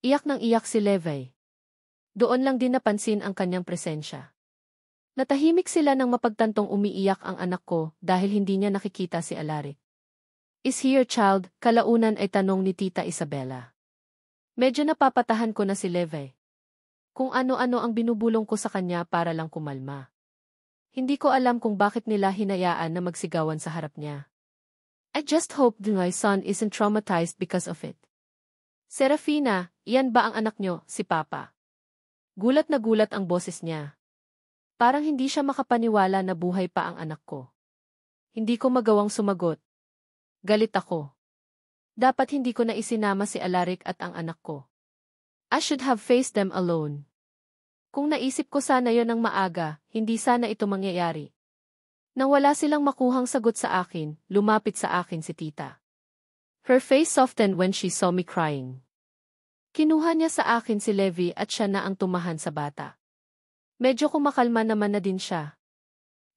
Iyak ng iyak si Levi. Doon lang din napansin ang kanyang presensya. Natahimik sila nang mapagtantong umiiyak ang anak ko dahil hindi niya nakikita si Alaric. "Is he your child?" kalaunan ay tanong ni Tita Isabella. Medyo napapatahan ko na si Levi. Kung ano-ano ang binubulong ko sa kanya para lang kumalma. Hindi ko alam kung bakit nila hinayaan na magsigawan sa harap niya. I just hope my son isn't traumatized because of it. "Serafina, iyan ba ang anak niyo, si Papa?" Gulat na gulat ang boses niya. Parang hindi siya makapaniwala na buhay pa ang anak ko. Hindi ko magawang sumagot. Galit ako. Dapat hindi ko na isinama si Alaric at ang anak ko. I should have faced them alone. Kung naisip ko sana yon ng maaga, hindi sana ito mangyayari. Nang wala silang makuhang sagot sa akin, lumapit sa akin si Tita. Her face softened when she saw me crying. Kinuha niya sa akin si Levi at siya na ang tumahan sa bata. Medyo kumakalma naman na din siya.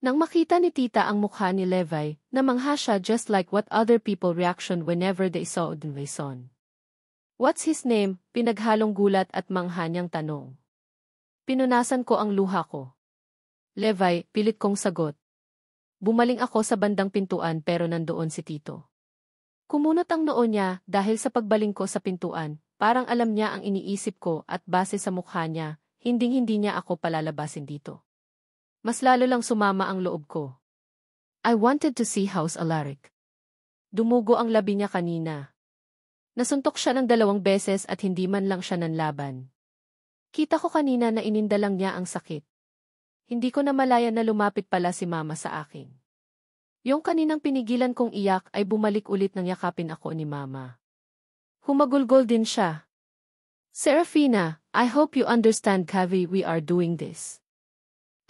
Nang makita ni Tita ang mukha ni Levi, namangha siya just like what other people reaction whenever they saw my son. "What's his name?" pinaghalong gulat at mangha niyang tanong. Pinunasan ko ang luha ko. "Levi," pilit kong sagot. Bumaling ako sa bandang pintuan pero nandoon si Tito. Kumunot ang noo niya dahil sa pagbaling ko sa pintuan. Parang alam niya ang iniisip ko at base sa mukha niya, hinding-hindi niya ako palalabasin dito. Mas lalo lang sumama ang loob ko. I wanted to see House Alaric. Dumugo ang labi niya kanina. Nasuntok siya ng 2 beses at hindi man lang siya nanlaban. Kita ko kanina na inindalang niya ang sakit. Hindi ko na malaya na lumapit pala si Mama sa akin. Yung kaninang pinigilan kong iyak ay bumalik ulit nang yakapin ako ni Mama. Humagulgol din siya. "Serafina, I hope you understand Kavi we are doing this.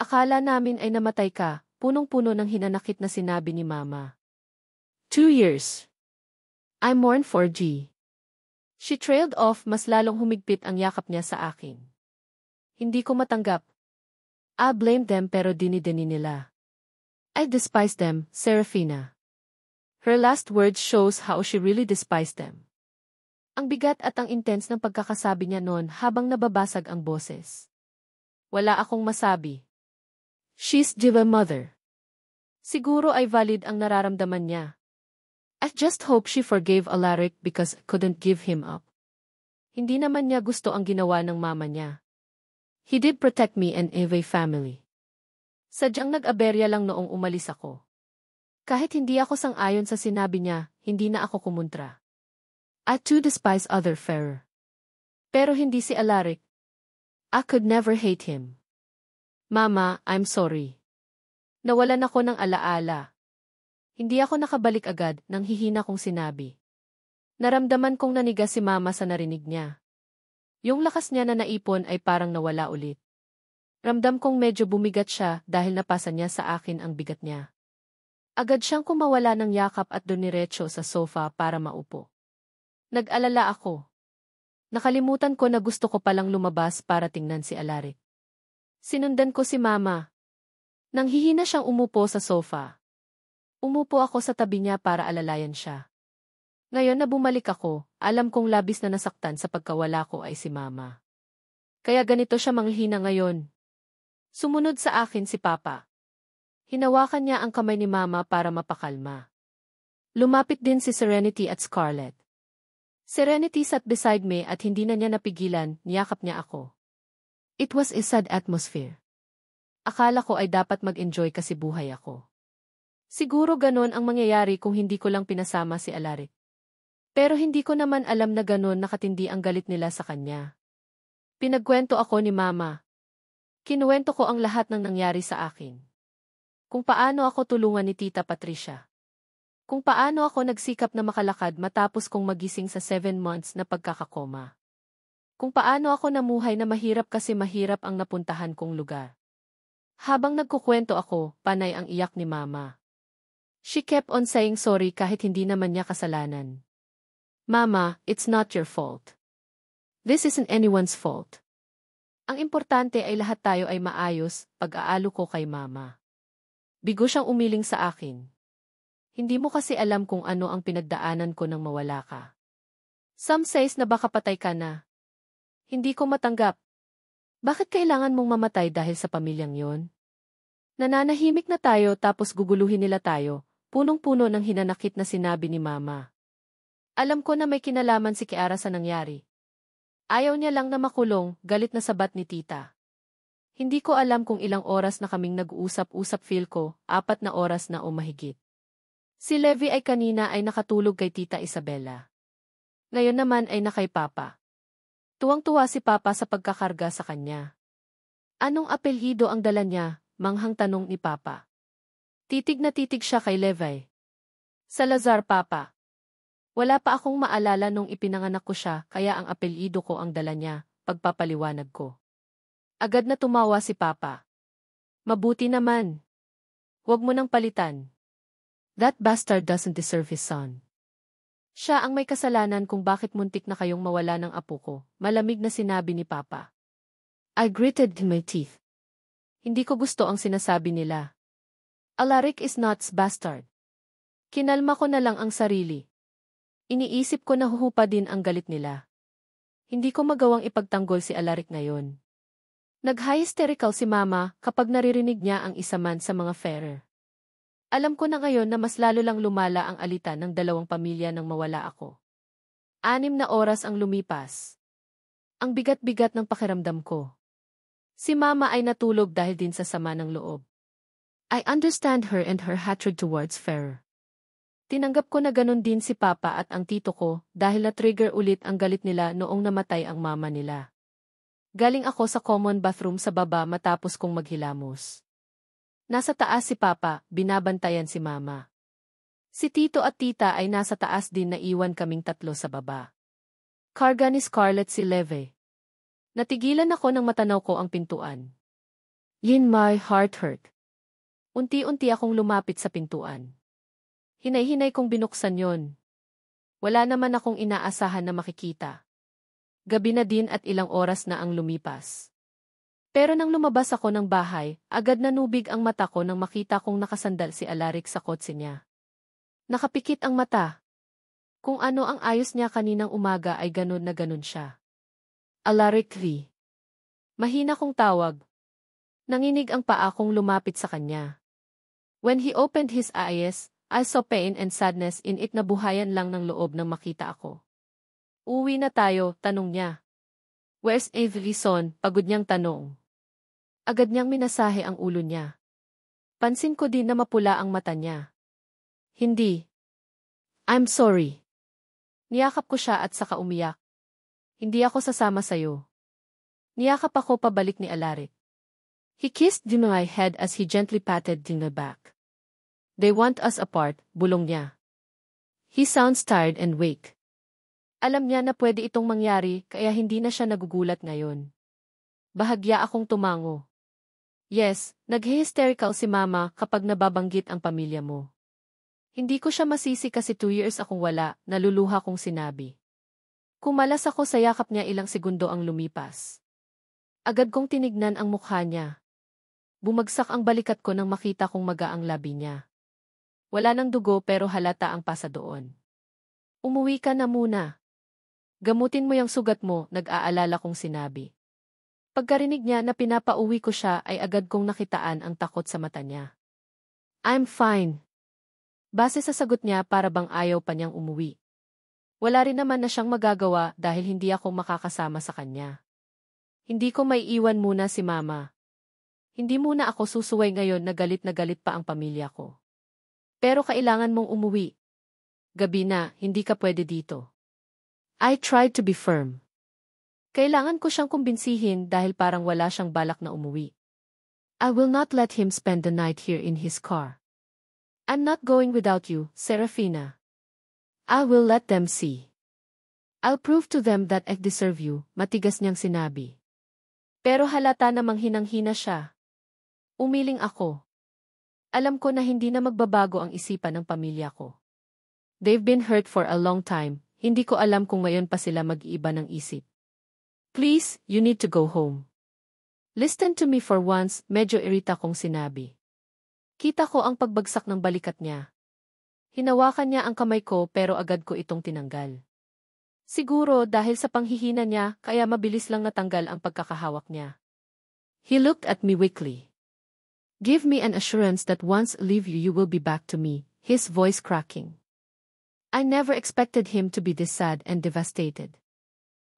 Akala namin ay namatay ka," punong-puno ng hinanakit na sinabi ni Mama. 2 years. I mourn for G. She trailed off, mas lalong humigpit ang yakap niya sa akin. Hindi ko matanggap. I blamed them pero dinideni nila. I despise them, Serafina. Her last words shows how she really despised them. Ang bigat at ang intense ng pagkakasabi niya noon habang nababasag ang boses. Wala akong masabi. She's diva mother. Siguro ay valid ang nararamdaman niya. I just hope she forgave Alaric because I couldn't give him up. Hindi naman niya gusto ang ginawa ng mama niya. He did protect me and Eve family. Sadyang nag-aberya lang noong umalis ako. Kahit hindi ako sang-ayon sa sinabi niya, hindi na ako kumontra. I too despise other fairer. Pero hindi si Alaric. I could never hate him. Mama, I'm sorry. Nawalan ako ng alaala. Hindi ako nakabalik agad nang hihina kong sinabi. Naramdaman kong nanigas si Mama sa narinig niya. Yung lakas niya na naipon ay parang nawala ulit. Ramdam kong medyo bumigat siya dahil napasa niya sa akin ang bigat niya. Agad siyang kumawala ng yakap at duniretso sa sofa para maupo. Nag-alala ako. Nakalimutan ko na gusto ko palang lumabas para tingnan si Alaric. Sinundan ko si Mama. Nang hihina siyang umupo sa sofa. Umupo ako sa tabi niya para alalayan siya. Ngayon na bumalik ako, alam kong labis na nasaktan sa pagkawala ko ay si Mama. Kaya ganito siya manghihina ngayon. Sumunod sa akin si Papa. Hinawakan niya ang kamay ni Mama para mapakalma. Lumapit din si Serenity at Scarlett. Serenity sat beside me at hindi na niya napigilan, niyakap niya ako. It was a sad atmosphere. Akala ko ay dapat mag-enjoy kasi buhay ako. Siguro ganon ang mangyayari kung hindi ko lang pinasama si Alaric. Pero hindi ko naman alam na ganon nakatindi ang galit nila sa kanya. Pinagkwento ako ni Mama. Kinuwento ko ang lahat ng nangyari sa akin. Kung paano ako tulungan ni Tita Patricia. Kung paano ako nagsikap na makalakad matapos kong magising sa 7 months na pagkakakoma. Kung paano ako namuhay na mahirap kasi mahirap ang napuntahan kong lugar. Habang nagkukwento ako, panay ang iyak ni Mama. She kept on saying sorry kahit hindi naman niya kasalanan. Mama, it's not your fault. This isn't anyone's fault. Ang importante ay lahat tayo ay maayos, pag-aalo ko kay Mama. Bigo siyang umiling sa akin. Hindi mo kasi alam kung ano ang pinagdaanan ko nang mawala ka. Some says na baka patay ka na. Hindi ko matanggap. Bakit kailangan mong mamatay dahil sa pamilyang yon? Nananahimik na tayo tapos guguluhin nila tayo, punong-puno ng hinanakit na sinabi ni Mama. Alam ko na may kinalaman si Kiara sa nangyari. Ayaw niya lang na makulong, galit na sabat ni Tita. Hindi ko alam kung ilang oras na kaming nag-uusap-usap, feel ko, 4 na oras na o mahigit. Si Levi ay kanina ay nakatulog kay Tita Isabela. Ngayon naman ay nakay Papa. Tuwang-tuwa si Papa sa pagkakarga sa kanya. Anong apelyido ang dala niya? Manghang tanong ni Papa. Titig na titig siya kay Levi. Salazar, Papa. Wala pa akong maalala nung ipinanganak ko siya, kaya ang apelyido ko ang dala niya, pagpapaliwanag ko. Agad na tumawa si Papa. Mabuti naman. Huwag mo nang palitan. That bastard doesn't deserve his son. Siya ang may kasalanan kung bakit muntik na kayong mawala ng apo ko, malamig na sinabi ni Papa. I gritted my teeth. Hindi ko gusto ang sinasabi nila. Alaric is not bastard. Kinalma ko na lang ang sarili. Iniisip ko na huhupa din ang galit nila. Hindi ko magawang ipagtanggol si Alaric ngayon. Nag-hysterical si Mama kapag naririnig niya ang isa man sa mga Ferrer. Alam ko na ngayon na mas lalo lang lumala ang alitan ng dalawang pamilya nang mawala ako. 6 na oras ang lumipas. Ang bigat-bigat ng pakiramdam ko. Si Mama ay natulog dahil din sa sama ng loob. I understand her and her hatred towards Ferrer. Tinanggap ko na ganun din si Papa at ang tito ko dahil na-trigger ulit ang galit nila noong namatay ang mama nila. Galing ako sa common bathroom sa baba matapos kong maghilamos. Nasa taas si Papa, binabantayan si Mama. Si Tito at Tita ay nasa taas din na iwan kaming 3 sa baba. Karga ni Scarlett si Levi. Natigilan ako nang matanaw ko ang pintuan. In my heart hurt. Unti-unti akong lumapit sa pintuan. Hinay-hinay kong binuksan yon. Wala naman akong inaasahan na makikita. Gabi na din at ilang oras na ang lumipas. Pero nang lumabas ako ng bahay, agad nanubig ang mata ko nang makita kong nakasandal si Alaric sa kotse niya. Nakapikit ang mata. Kung ano ang ayos niya kaninang umaga ay ganun na ganun siya. Alaric Lee. Mahina kong tawag. Nanginig ang paa kong lumapit sa kanya. When he opened his eyes, I saw pain and sadness in it na buhayan lang ng loob nang makita ako. Uwi na tayo, tanong niya. Where's Evelyn? Pagod niyang tanong. Agad niyang minasahe ang ulo niya. Pansin ko din na mapula ang mata niya. Hindi. I'm sorry. Niyakap ko siya at saka umiyak. Hindi ako sasama sayo. Niyakap ako pabalik ni Alaric. He kissed my head as he gently patted my back. They want us apart, bulong niya. He sounds tired and weak. Alam niya na pwede itong mangyari kaya hindi na siya nagugulat ngayon. Bahagya akong tumango. Yes, nag-hysterical si Mama kapag nababanggit ang pamilya mo. Hindi ko siya masisi kasi 2 years akong wala, naluluha kong sinabi. Kumalas ako sa yakap niya, ilang segundo ang lumipas. Agad kong tinignan ang mukha niya. Bumagsak ang balikat ko nang makita kong maga ang labi niya. Wala ng dugo pero halata ang pasa doon. Umuwi ka na muna. Gamutin mo yung sugat mo, nag-aalala kong sinabi. Pagkarinig niya na pinapauwi ko siya ay agad kong nakitaan ang takot sa mata niya. I'm fine. Base sa sagot niya para bang ayaw pa niyang umuwi. Wala rin naman na siyang magagawa dahil hindi ako makakasama sa kanya. Hindi ko may iwan muna si Mama. Hindi muna ako susuway ngayon na galit pa ang pamilya ko. Pero kailangan mong umuwi. Gabi na, hindi ka pwede dito. I tried to be firm. Kailangan ko siyang kumbinsihin dahil parang wala siyang balak na umuwi. I will not let him spend the night here in his car. I'm not going without you, Serafina. I will let them see. I'll prove to them that I deserve you, matigas niyang sinabi. Pero halata namang hinang-hina siya. Umiling ako. Alam ko na hindi na magbabago ang isipan ng pamilya ko. They've been hurt for a long time, hindi ko alam kung ngayon pa sila mag-iiba ng isip. Please, you need to go home. Listen to me for once, medyo irita kong sinabi. Kita ko ang pagbagsak ng balikat niya. Hinawakan niya ang kamay ko pero agad ko itong tinanggal. Siguro dahil sa panghihina niya kaya mabilis lang natanggal ang pagkakahawak niya. He looked at me weakly. Give me an assurance that once I leave you, you will be back to me, his voice cracking. I never expected him to be this sad and devastated.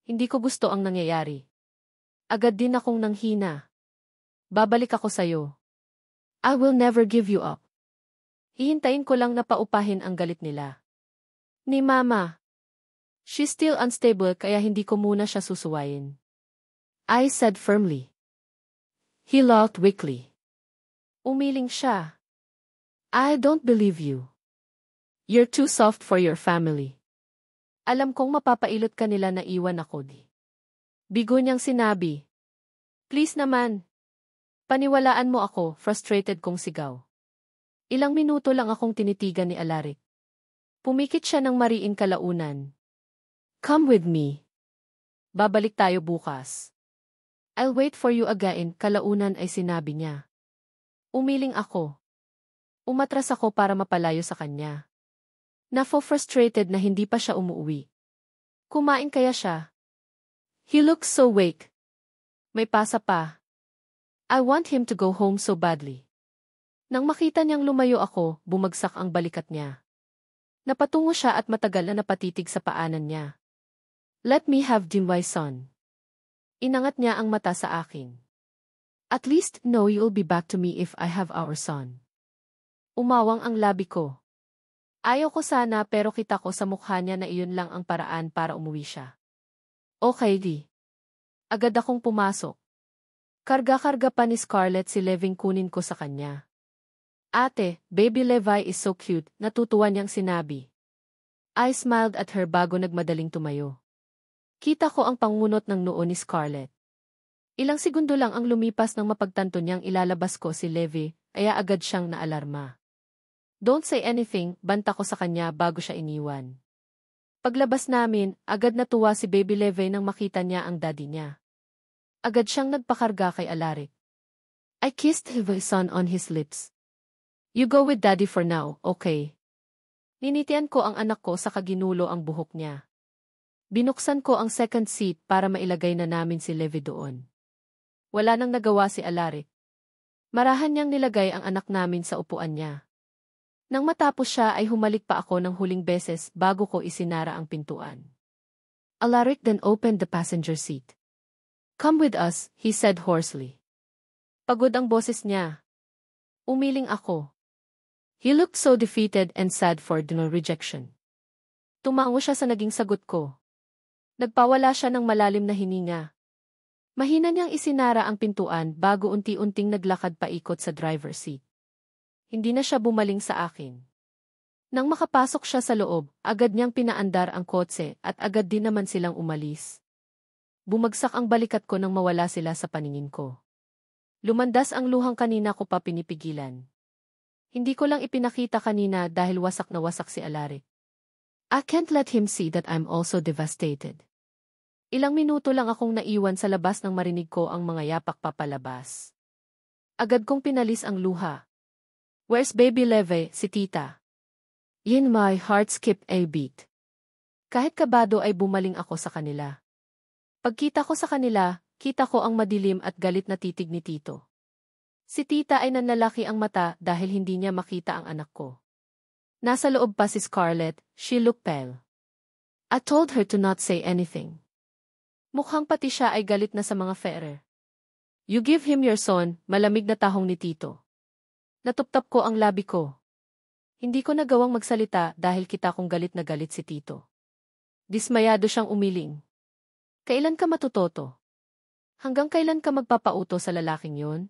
Hindi ko gusto ang nangyayari. Agad din akong nanghina. Babalik ako sa'yo. I will never give you up. Hihintayin ko lang na paupahin ang galit nila. Ni Mama. She's still unstable kaya hindi ko muna siya susuwayin. I said firmly. He laughed weakly. Umiling siya. I don't believe you. You're too soft for your family. Alam kong mapapailot ka nila na iwan ako di. Bigo niyang sinabi. Please naman. Paniwalaan mo ako, frustrated kong sigaw. Ilang minuto lang akong tinitigan ni Alaric. Pumikit siya ng mariin kalaunan. Come with me. Babalik tayo bukas. I'll wait for you again, kalaunan ay sinabi niya. Umiling ako. Umatras ako para mapalayo sa kanya. Frustrated na hindi pa siya umuwi. Kumain kaya siya? He looks so weak. May pasa pa. I want him to go home so badly. Nang makita niyang lumayo ako, bumagsak ang balikat niya. Napatungo siya at matagal na napatitig sa paanan niya. Let me have my son. Inangat niya ang mata sa akin. At least know you'll be back to me if I have our son. Umawang ang labi ko. Ayaw ko sana pero kita ko sa mukha niya na iyon lang ang paraan para umuwi siya. Okay di. Agad akong pumasok. Karga-karga pa ni Scarlett si Leving kunin ko sa kanya. Ate, baby Levi is so cute, natutuwa niyang sinabi. I smiled at her bago nagmadaling tumayo. Kita ko ang pangunot ng noo ni Scarlett. Ilang segundo lang ang lumipas nang mapagtanto niyang ilalabas ko si Levi, kaya agad siyang naalarma. Don't say anything, banta ko sa kanya bago siya iniwan. Paglabas namin, agad natuwa si baby Levi nang makita niya ang daddy niya. Agad siyang nagpakarga kay Alaric. I kissed his son on his lips. You go with daddy for now, okay? Ninitian ko ang anak ko sa kaginulo ang buhok niya. Binuksan ko ang second seat para mailagay na namin si Levi doon. Wala nang nagawa si Alaric. Marahan niyang nilagay ang anak namin sa upuan niya. Nang matapos siya ay humalik pa ako ng huling beses bago ko isinara ang pintuan. Alaric then opened the passenger seat. Come with us, he said hoarsely. Pagod ang boses niya. Umiling ako. He looked so defeated and sad for the rejection. Tumango siya sa naging sagot ko. Nagpawala siya ng malalim na hininga. Mahina niyang isinara ang pintuan bago unti-unting naglakad paikot sa driver's seat. Hindi na siya bumaling sa akin. Nang makapasok siya sa loob, agad niyang pinaandar ang kotse at agad din naman silang umalis. Bumagsak ang balikat ko nang mawala sila sa paningin ko. Lumandas ang luhang kanina ko pa pinipigilan. Hindi ko lang ipinakita kanina dahil wasak na wasak si Alaric. I can't let him see that I'm also devastated. Ilang minuto lang akong naiwan sa labas nang marinig ko ang mga yapak papalabas. Agad kong pinalis ang luha. Where's baby Levi, si tita? In my heart skipped a beat. Kahit kabado ay bumaling ako sa kanila. Pagkita ko sa kanila, kita ko ang madilim at galit na titig ni tito. Si tita ay nanlalaki ang mata dahil hindi niya makita ang anak ko. Nasa loob pa si Scarlett, she looked pale. I told her to not say anything. Mukhang pati siya ay galit na sa mga Ferrer. You give him your son, malamig na tahong ni tito. Natuptap ko ang labi ko. Hindi ko nagawang magsalita dahil kita kong galit na galit si tito. Dismayado siyang umiling. Kailan ka matutoto? Hanggang kailan ka magpapauto sa lalaking yon?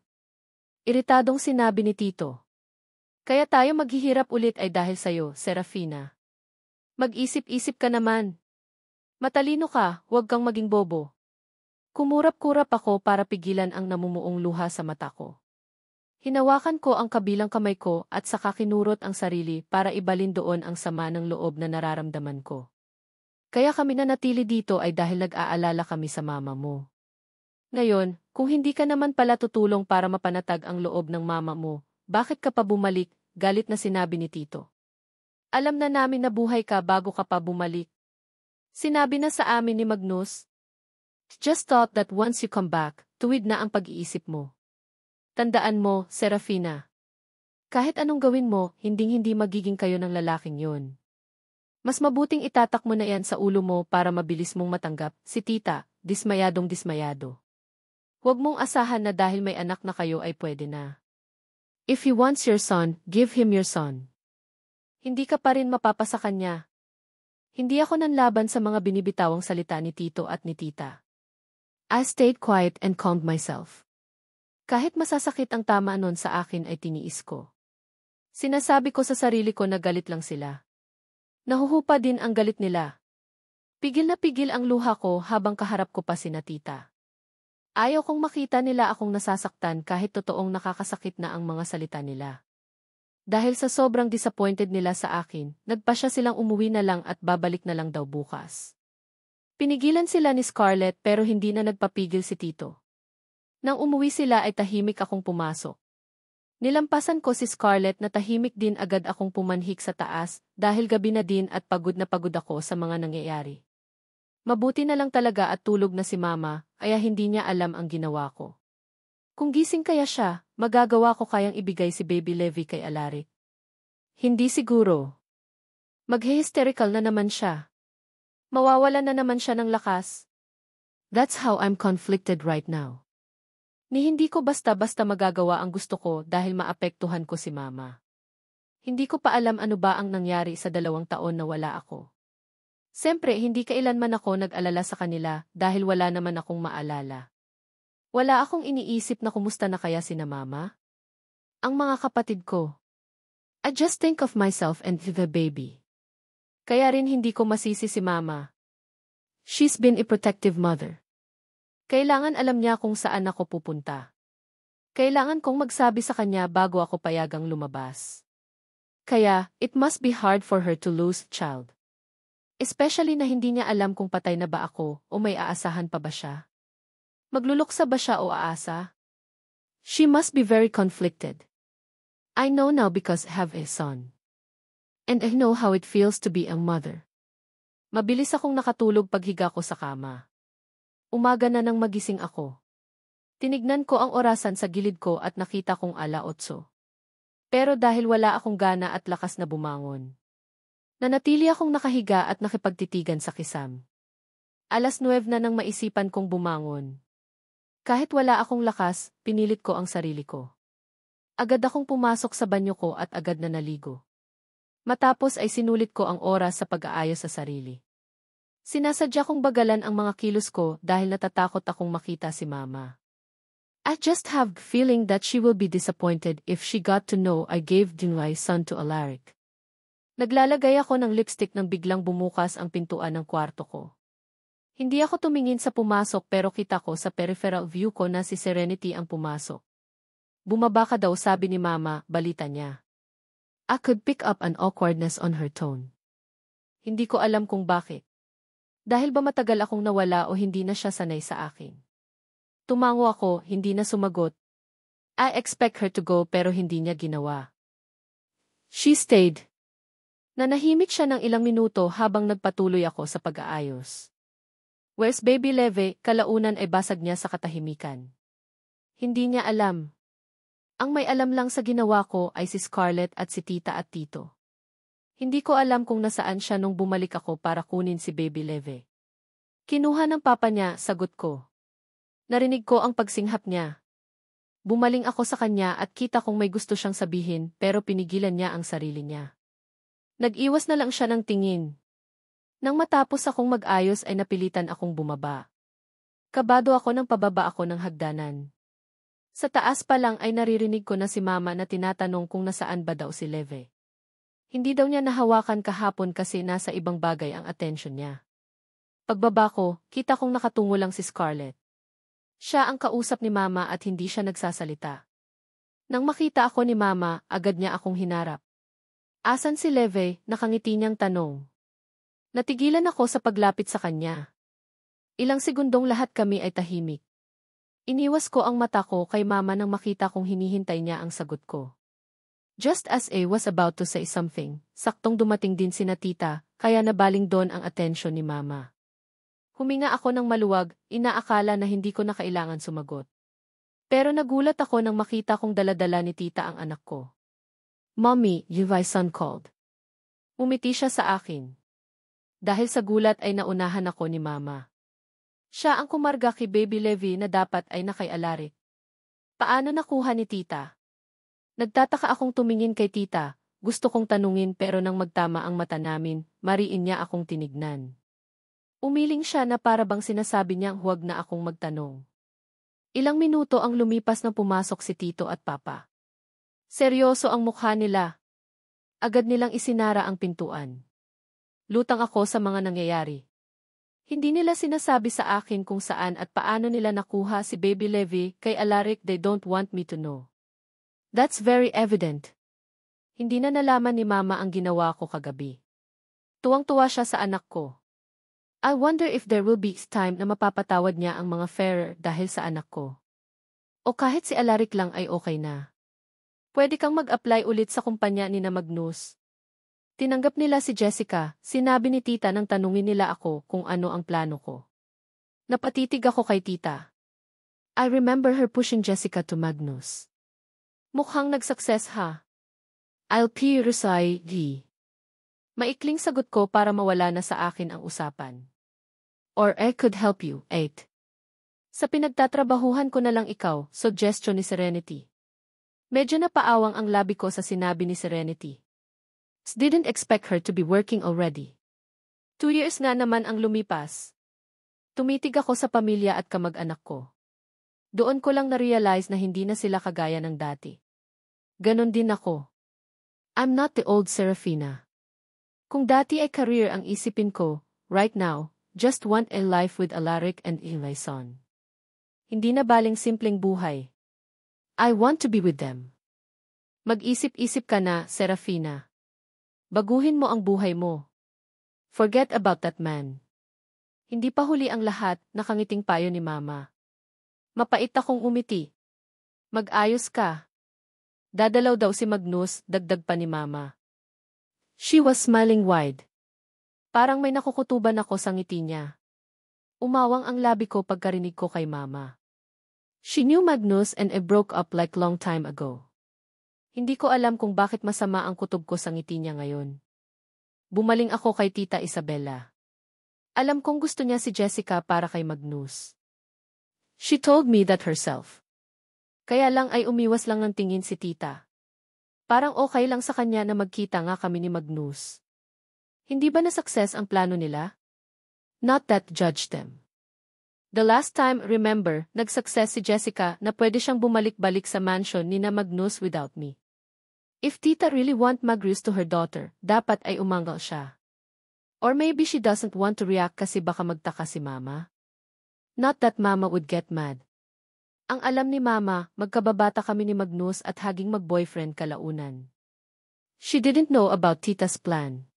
Iritadong sinabi ni tito. Kaya tayo maghihirap ulit ay dahil sa'yo, Serafina. Mag-isip-isip ka naman. Matalino ka, huwag kang maging bobo. Kumurap-kurap ako para pigilan ang namumuong luha sa mata ko. Hinawakan ko ang kabilang kamay ko at saka kinurot ang sarili para ibalin doon ang sama ng loob na nararamdaman ko. Kaya kami nanatili dito ay dahil nag-aalala kami sa mama mo. Ngayon, kung hindi ka naman pala tutulong para mapanatag ang loob ng mama mo, bakit ka pa bumalik? Galit na sinabi ni tito. Alam na namin na buhay ka bago ka pa bumalik. Sinabi na sa amin ni Magnus. Just thought that once you come back, tuwid na ang pag-iisip mo. Tandaan mo, Serafina. Kahit anong gawin mo, hinding-hindi magiging kayo ng lalaking yun. Mas mabuting itatak mo na yan sa ulo mo para mabilis mong matanggap, si tita, dismayadong dismayado. Huwag mong asahan na dahil may anak na kayo ay pwede na. If he wants your son, give him your son. Hindi ka pa rin mapapasa kanya. Hindi ako nanlaban sa mga binibitawang salita ni tito at ni tita. I stayed quiet and calmed myself. Kahit masasakit ang tama nun sa akin ay tiniis ko. Sinasabi ko sa sarili ko na galit lang sila. Nahuhupa din ang galit nila. Pigil na pigil ang luha ko habang kaharap ko pa sina tita. Ayaw kong makita nila akong nasasaktan kahit totoong nakakasakit na ang mga salita nila. Dahil sa sobrang disappointed nila sa akin, nagpasya silang umuwi na lang at babalik na lang daw bukas. Pinigilan sila ni Scarlett pero hindi na nagpapigil si Tito. Nang umuwi sila ay tahimik akong pumasok. Nilampasan ko si Scarlett na tahimik din agad akong pumanhik sa taas dahil gabi na din at pagod na pagod ako sa mga nangyayari. Mabuti na lang talaga at tulog na si Mama, kaya hindi niya alam ang ginawa ko. Kung gising kaya siya, magagawa ko kayang ibigay si Baby Levi kay Alaric. Hindi siguro. Maghe-hysterical na naman siya. Mawawalan na naman siya ng lakas. That's how I'm conflicted right now. Ni hindi ko basta-basta magagawa ang gusto ko dahil maapektuhan ko si Mama. Hindi ko pa alam ano ba ang nangyari sa 2 taon na wala ako. Siyempre, hindi kailanman ako nag-alala sa kanila dahil wala naman akong maalala. Wala akong iniisip na kumusta na kaya sina Mama? Ang mga kapatid ko. I just think of myself and the baby. Kaya rin hindi ko masisi si Mama. She's been a protective mother. Kailangan alam niya kung saan ako pupunta. Kailangan kong magsabi sa kanya bago ako payagang lumabas. Kaya, it must be hard for her to lose child. Especially na hindi niya alam kung patay na ba ako o may aasahan pa ba siya. Magluluksa ba siya o aasa? She must be very conflicted. I know now because I have a son. And I know how it feels to be a mother. Mabilis akong nakatulog paghiga ko sa kama. Umaga na nang magising ako. Tinignan ko ang orasan sa gilid ko at nakita kong 8:00. Pero dahil wala akong gana at lakas na bumangon, nanatili akong nakahiga at nakipagtitigan sa kisam. 9:00 na nang maisipan kong bumangon. Kahit wala akong lakas, pinilit ko ang sarili ko. Agad akong pumasok sa banyo ko at agad na naligo. Matapos ay sinulit ko ang oras sa pag-aayos sa sarili. Sinasadya kong bagalan ang mga kilos ko dahil natatakot akong makita si Mama. I just have the feeling that she will be disappointed if she got to know I gave my son to Alaric. Naglalagay ako ng lipstick nang biglang bumukas ang pintuan ng kwarto ko. Hindi ako tumingin sa pumasok pero kita ko sa peripheral view ko na si Serenity ang pumasok. Bumaba ka daw, sabi ni Mama, balita niya. I could pick up an awkwardness on her tone. Hindi ko alam kung bakit. Dahil ba matagal akong nawala o hindi na siya sanay sa akin. Tumango ako, hindi na sumagot. I expect her to go pero hindi niya ginawa. She stayed. Nanahimik siya ng ilang minuto habang nagpatuloy ako sa pag-aayos. Where's Baby Levi? Kalaunan ay basag niya sa katahimikan. Hindi niya alam. Ang may alam lang sa ginawa ko ay si Scarlett at si Tita at Tito. Hindi ko alam kung nasaan siya nung bumalik ako para kunin si Baby Levi. Kinuha ng papa niya, sagot ko. Narinig ko ang pagsinghap niya. Bumaling ako sa kanya at kita kong may gusto siyang sabihin pero pinigilan niya ang sarili niya. Nag-iwas na lang siya ng tingin. Nang matapos akong mag-ayos ay napilitan akong bumaba. Kabado ako nang pababa ako ng hagdanan. Sa taas pa lang ay naririnig ko na si Mama na tinatanong kung nasaan ba daw si Levi. Hindi daw niya nahawakan kahapon kasi nasa ibang bagay ang atensyon niya. Pagbaba ko, kita kong nakatungo lang si Scarlett. Siya ang kausap ni Mama at hindi siya nagsasalita. Nang makita ako ni Mama, agad niya akong hinarap. Asan si Levi? Nakangiti niyang tanong. Natigilan ako sa paglapit sa kanya. Ilang segundong lahat kami ay tahimik. Iniwas ko ang mata ko kay Mama nang makita kong hinihintay niya ang sagot ko. Just as A was about to say something, saktong dumating din sina tita, kaya nabaling doon ang atensyon ni mama. Huminga ako ng maluwag, inaakala na hindi ko na kailangan sumagot. Pero nagulat ako nang makita kong daladala ni tita ang anak ko. Mommy, my son called. Umiti siya sa akin. Dahil sa gulat ay naunahan ako ni mama. Siya ang kumarga kay Baby Levi na dapat ay nakay-Alaric. Paano nakuha ni tita? Nagtataka akong tumingin kay tita, gusto kong tanungin pero nang magtama ang mata namin, mariin niya akong tinignan. Umiling siya na para bang sinasabi niyang huwag na akong magtanong. Ilang minuto ang lumipas na pumasok si tito at papa. Seryoso ang mukha nila. Agad nilang isinara ang pintuan. Lutang ako sa mga nangyayari. Hindi nila sinasabi sa akin kung saan at paano nila nakuha si Baby Levi kay Alaric. They don't want me to know. That's very evident. Hindi na nalaman ni mama ang ginawa ko kagabi. Tuwang-tuwa siya sa anak ko. I wonder if there will be time na mapapatawad niya ang mga fairer dahil sa anak ko. O kahit si Alaric lang ay okay na. Pwede kang mag-apply ulit sa kumpanya ni na Magnus. Tinanggap nila si Jessica, sinabi ni tita nang tanungin nila ako kung ano ang plano ko. Napatitig ako kay tita. I remember her pushing Jessica to Magnus. Mukhang nag-success ha. I'll purify thee. Maikling sagot ko para mawala na sa akin ang usapan. Or I could help you, 8. Sa pinagtatrabahuhan ko na lang ikaw, suggestion ni Serenity. Medyo napaawang ang labi ko sa sinabi ni Serenity. Didn't expect her to be working already. 2 years nga naman ang lumipas. Tumitig ako sa pamilya at kamag-anak ko. Doon ko lang na-realize na hindi na sila kagaya ng dati. Ganon din ako. I'm not the old Serafina. Kung dati ay career ang isipin ko, right now, just want a life with Alaric and my son. Hindi na baling simpleng buhay. I want to be with them. Mag-isip-isip ka na, Serafina. Baguhin mo ang buhay mo. Forget about that man. Hindi pa huli ang lahat, nakangiting payo ni mama. Mapait akong umiti. Mag-ayos ka. Dadalaw daw si Magnus, dagdag pa ni mama. She was smiling wide. Parang may nakukutuban ako sa ngiti niya. Umawang ang labi ko pagkarinig ko kay mama. She knew Magnus and I broke up like long time ago. Hindi ko alam kung bakit masama ang kutob ko sa ngiti niya ngayon. Bumaling ako kay Tita Isabella. Alam kong gusto niya si Jessica para kay Magnus. She told me that herself. Kaya lang ay umiwas lang ng tingin si tita. Parang okay lang sa kanya na magkita nga kami ni Magnus. Hindi ba na-success ang plano nila? Not that judge them. The last time, remember, nag-success si Jessica na pwede siyang bumalik-balik sa mansion ni na Magnus without me. If tita really want Magnus to her daughter, dapat ay umanggal siya. Or maybe she doesn't want to react kasi baka magtaka si mama. Not that mama would get mad. Ang alam ni mama, magkababata kami ni Magnus at haging mag-boyfriend kalaunan. She didn't know about tita's plan.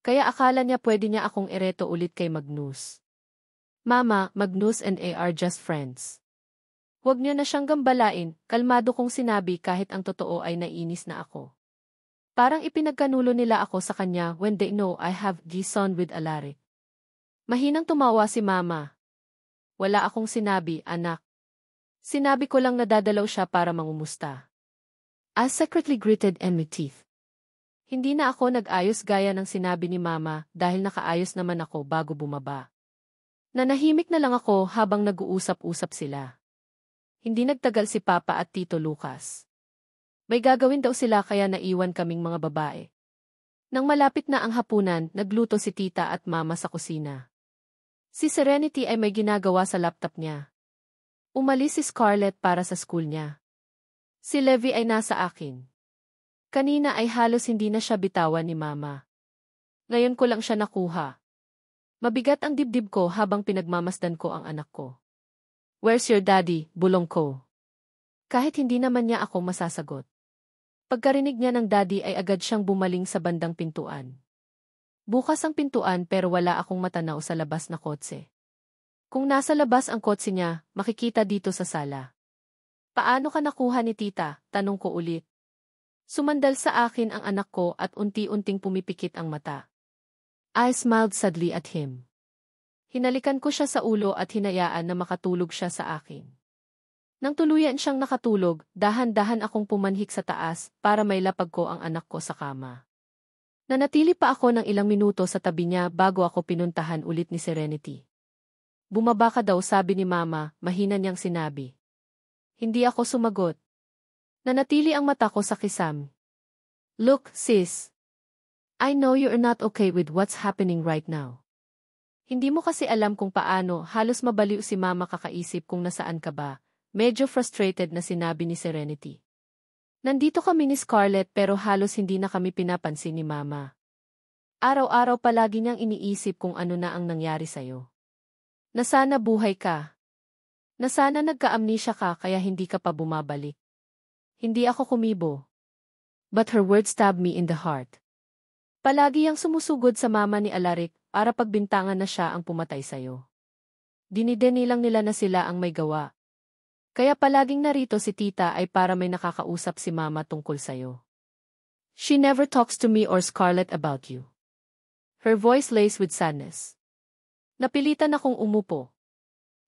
Kaya akala niya pwede niya akong ereto ulit kay Magnus. Mama, Magnus and I are just friends. Huwag niyo na siyang gambalain, kalmado kong sinabi kahit ang totoo ay nainis na ako. Parang ipinagkanulo nila ako sa kanya when they know I have this son with Alaric. Mahinang tumawa si mama. Wala akong sinabi, anak. Sinabi ko lang na dadalaw siya para mangumusta. I secretly gritted my teeth. Hindi na ako nag-ayos gaya ng sinabi ni mama dahil nakaayos naman ako bago bumaba. Nanahimik na lang ako habang nag-uusap-usap sila. Hindi nagtagal si Papa at Tito Lucas. May gagawin daw sila kaya naiwan kaming mga babae. Nang malapit na ang hapunan, nagluto si tita at mama sa kusina. Si Serenity ay may ginagawa sa laptop niya. Umalis si Scarlett para sa school niya. Si Levi ay nasa akin. Kanina ay halos hindi na siya bitawan ni mama. Ngayon ko lang siya nakuha. Mabigat ang dibdib ko habang pinagmamasdan ko ang anak ko. Where's your daddy, bulong ko? Kahit hindi naman niya ako masasagot. Pagkarinig niya ng daddy ay agad siyang bumaling sa bandang pintuan. Bukas ang pintuan pero wala akong matanaw sa labas na kotse. Kung nasa labas ang kotse niya, makikita dito sa sala. Paano ka nakuha ni tita? Tanong ko ulit. Sumandal sa akin ang anak ko at unti-unting pumipikit ang mata. I smiled sadly at him. Hinalikan ko siya sa ulo at hinayaan na makatulog siya sa akin. Nang tuluyan siyang nakatulog, dahan-dahan akong pumanhik sa taas para mailapag ko ang anak ko sa kama. Nanatili pa ako ng ilang minuto sa tabi niya bago ako pinuntahan ulit ni Serenity. Bumaba ka daw, sabi ni Mama, mahina niyang sinabi. Hindi ako sumagot. Nanatili ang mata ko sa kisam. Look, sis. I know you're not okay with what's happening right now. Hindi mo kasi alam kung paano, halos mabaliw si Mama kakaisip kung nasaan ka ba. Medyo frustrated na sinabi ni Serenity. Nandito kami ni Scarlett pero halos hindi na kami pinapansin ni Mama. Araw-araw palagi niyang iniisip kung ano na ang nangyari sa'yo. Nasana buhay ka. Nasana nagka-amnesia ka kaya hindi ka pa bumabalik. Hindi ako kumibo. But her words stabbed me in the heart. Palagi yang sumusugod sa mama ni Alaric para pagbintangan na siya ang pumatay sa'yo. Dinideni lang nila na sila ang may gawa. Kaya palaging narito si tita ay para may nakakausap si mama tungkol sa'yo. She never talks to me or Scarlett about you. Her voice laced with sadness. Napilitan akong umupo.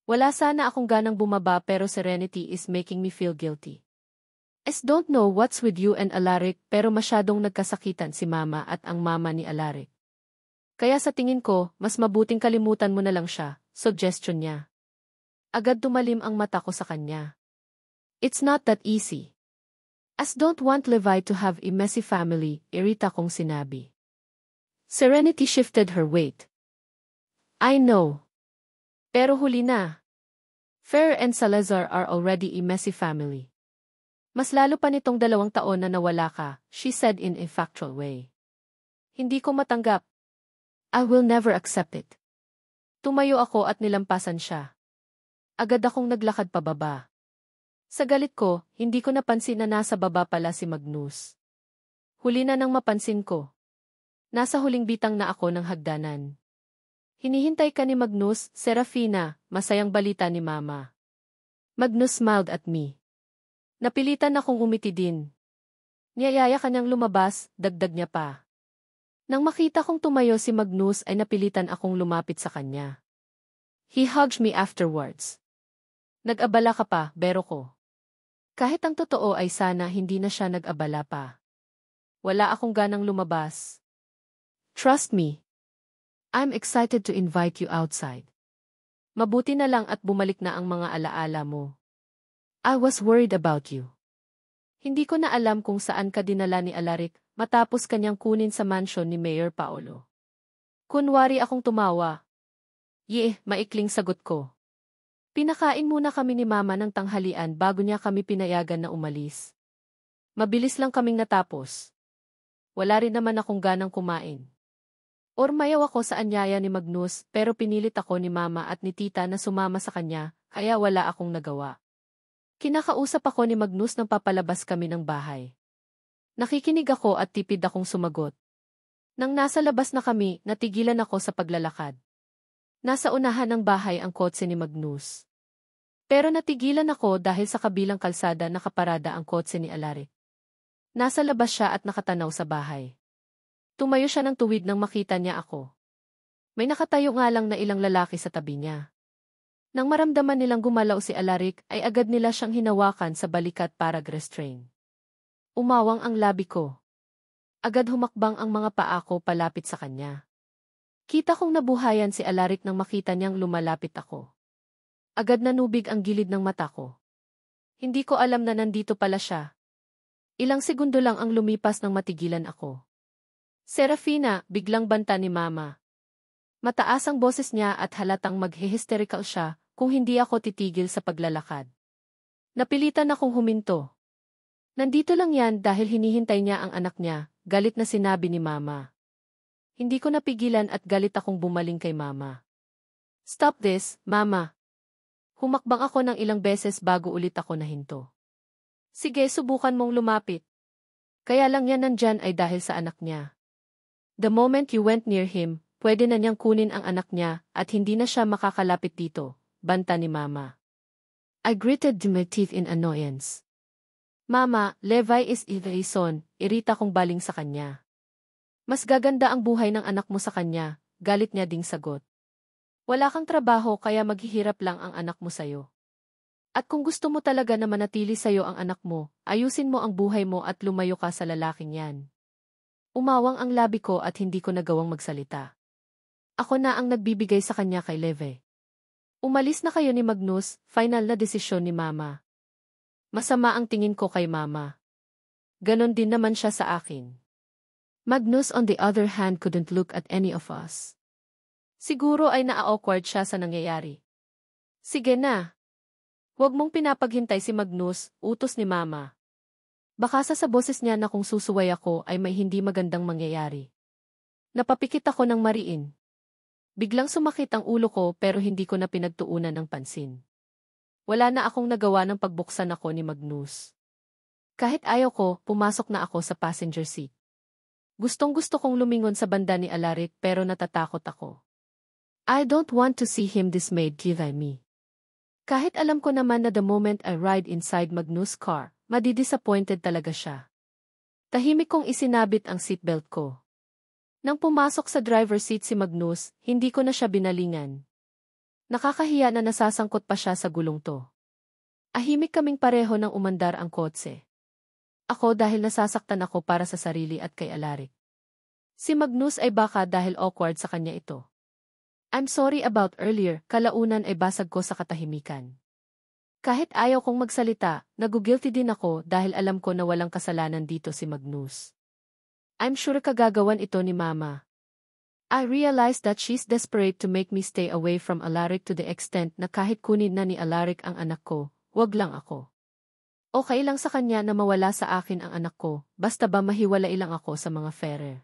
Wala sana akong ganang bumaba pero Serenity is making me feel guilty. I don't know what's with you and Alaric pero masyadong nagkasakitan si mama at ang mama ni Alaric. Kaya sa tingin ko, mas mabuting kalimutan mo na lang siya, suggestion niya. Agad tumalim ang mata ko sa kanya. It's not that easy. As don't want Levi to have a messy family, irita kong sinabi. Serenity shifted her weight. I know. Pero huli na. Fer and Salazar are already a messy family. Mas lalo pa nitong 2 taon na nawala ka, she said in a factual way. Hindi ko matanggap. I will never accept it. Tumayo ako at nilampasan siya. Agad akong naglakad pababa. Sa galit ko, hindi ko napansin na nasa baba pala si Magnus. Huli na nang mapansin ko. Nasa huling bitang na ako ng hagdanan. Hinihintay ka ni Magnus, Serafina, masayang balita ni Mama. Magnus smiled at me. Napilitan akong umiti din. Niyayaya kanyang lumabas, dagdag niya pa. Nang makita kong tumayo si Magnus ay napilitan akong lumapit sa kanya. He hugged me afterwards. Nag-abala ka pa, bero ko. Kahit ang totoo ay sana hindi na siya nag-abala pa. Wala akong ganang lumabas. Trust me. I'm excited to invite you outside. Mabuti na lang at bumalik na ang mga alaala mo. I was worried about you. Hindi ko na alam kung saan ka dinala ni Alaric matapos kanyang kunin sa mansion ni Mayor Paolo. Kunwari akong tumawa. Maikling sagot ko. Pinakain muna kami ni Mama ng tanghalian bago niya kami pinayagan na umalis. Mabilis lang kaming natapos. Wala rin naman akong ganang kumain. Ormayaw ako sa anyaya ni Magnus pero pinilit ako ni Mama at ni Tita na sumama sa kanya kaya wala akong nagawa. Kinakausap ako ni Magnus nang papalabas kami ng bahay. Nakikinig ako at tipid akong sumagot. Nang nasa labas na kami, natigilan ako sa paglalakad. Nasa unahan ng bahay ang kotse ni Magnus. Pero natigilan ako dahil sa kabilang kalsada nakaparada ang kotse ni Alaric. Nasa labas siya at nakatanaw sa bahay. Tumayo siya ng tuwid nang makita niya ako. May nakatayo nga lang na ilang lalaki sa tabi niya. Nang maramdaman nilang gumalaw si Alaric ay agad nila siyang hinawakan sa balikat para restrain. Umawang ang labi ko. Agad humakbang ang mga paa ko palapit sa kanya. Kita kong nabuhayan si Alaric nang makita niyang lumalapit ako. Agad nanubig ang gilid ng mata ko. Hindi ko alam na nandito pala siya. Ilang segundo lang ang lumipas nang matigilan ako. Serafina, biglang banta ni Mama. Mataas ang boses niya at halatang maghe-hysterical siya kung hindi ako titigil sa paglalakad. Napilitan akong huminto. Nandito lang yan dahil hinihintay niya ang anak niya, galit na sinabi ni Mama. Hindi ko napigilan at galit akong bumaling kay Mama. Stop this, Mama. Humakbang ako ng ilang beses bago ulit ako nahinto. Sige, subukan mong lumapit. Kaya lang yan nandyan ay dahil sa anak niya. The moment you went near him, pwede na niyang kunin ang anak niya at hindi na siya makakalapit dito, banta ni Mama. I gritted my teeth in annoyance. Mama, Levi is a son, irita kong baling sa kanya. Mas gaganda ang buhay ng anak mo sa kanya, galit niya ding sagot. Wala kang trabaho kaya maghihirap lang ang anak mo sa'yo. At kung gusto mo talaga na manatili sa'yo ang anak mo, ayusin mo ang buhay mo at lumayo ka sa lalaking yan. Umawang ang labi ko at hindi ko nagawang magsalita. Ako na ang nagbibigay sa kanya kay Leve. Umalis na kayo ni Magnus, final na desisyon ni Mama. Masama ang tingin ko kay Mama. Ganon din naman siya sa akin. Magnus on the other hand couldn't look at any of us. Siguro ay naa-awkward siya sa nangyayari. Sige na. Huwag mong pinapaghintay si Magnus, utos ni Mama. Baka sa boses niya na kung susuway ako ay may hindi magandang mangyayari. Napapikit ako ng mariin. Biglang sumakit ang ulo ko pero hindi ko na pinagtuunan ng pansin. Wala na akong nagawa ng pagbuksan ako ni Magnus. Kahit ayaw ko, pumasok na ako sa passenger seat. Gustong-gusto kong lumingon sa banda ni Alaric pero natatakot ako. I don't want to see him dismayed by me. Kahit alam ko naman na the moment I ride inside Magnus' car, madidisappointed talaga siya. Tahimik kong isinabit ang seatbelt ko. Nang pumasok sa driver seat si Magnus, hindi ko na siya binalingan. Nakakahiya na nasasangkot pa siya sa gulong to. Ahimik kaming pareho nang umandar ang kotse. Ako dahil nasasaktan ako para sa sarili at kay Alaric. Si Magnus ay baka dahil awkward sa kanya ito. I'm sorry about earlier, kalaunan ay basag ko sa katahimikan. Kahit ayaw kong magsalita, nagugilty din ako dahil alam ko na walang kasalanan dito si Magnus. I'm sure kagagawan ito ni Mama. I realized that she's desperate to make me stay away from Alaric to the extent na kahit kunin na ni Alaric ang anak ko, wag lang ako. Okay lang sa kanya na mawala sa akin ang anak ko, basta ba mahiwalay lang ako sa mga Ferrer.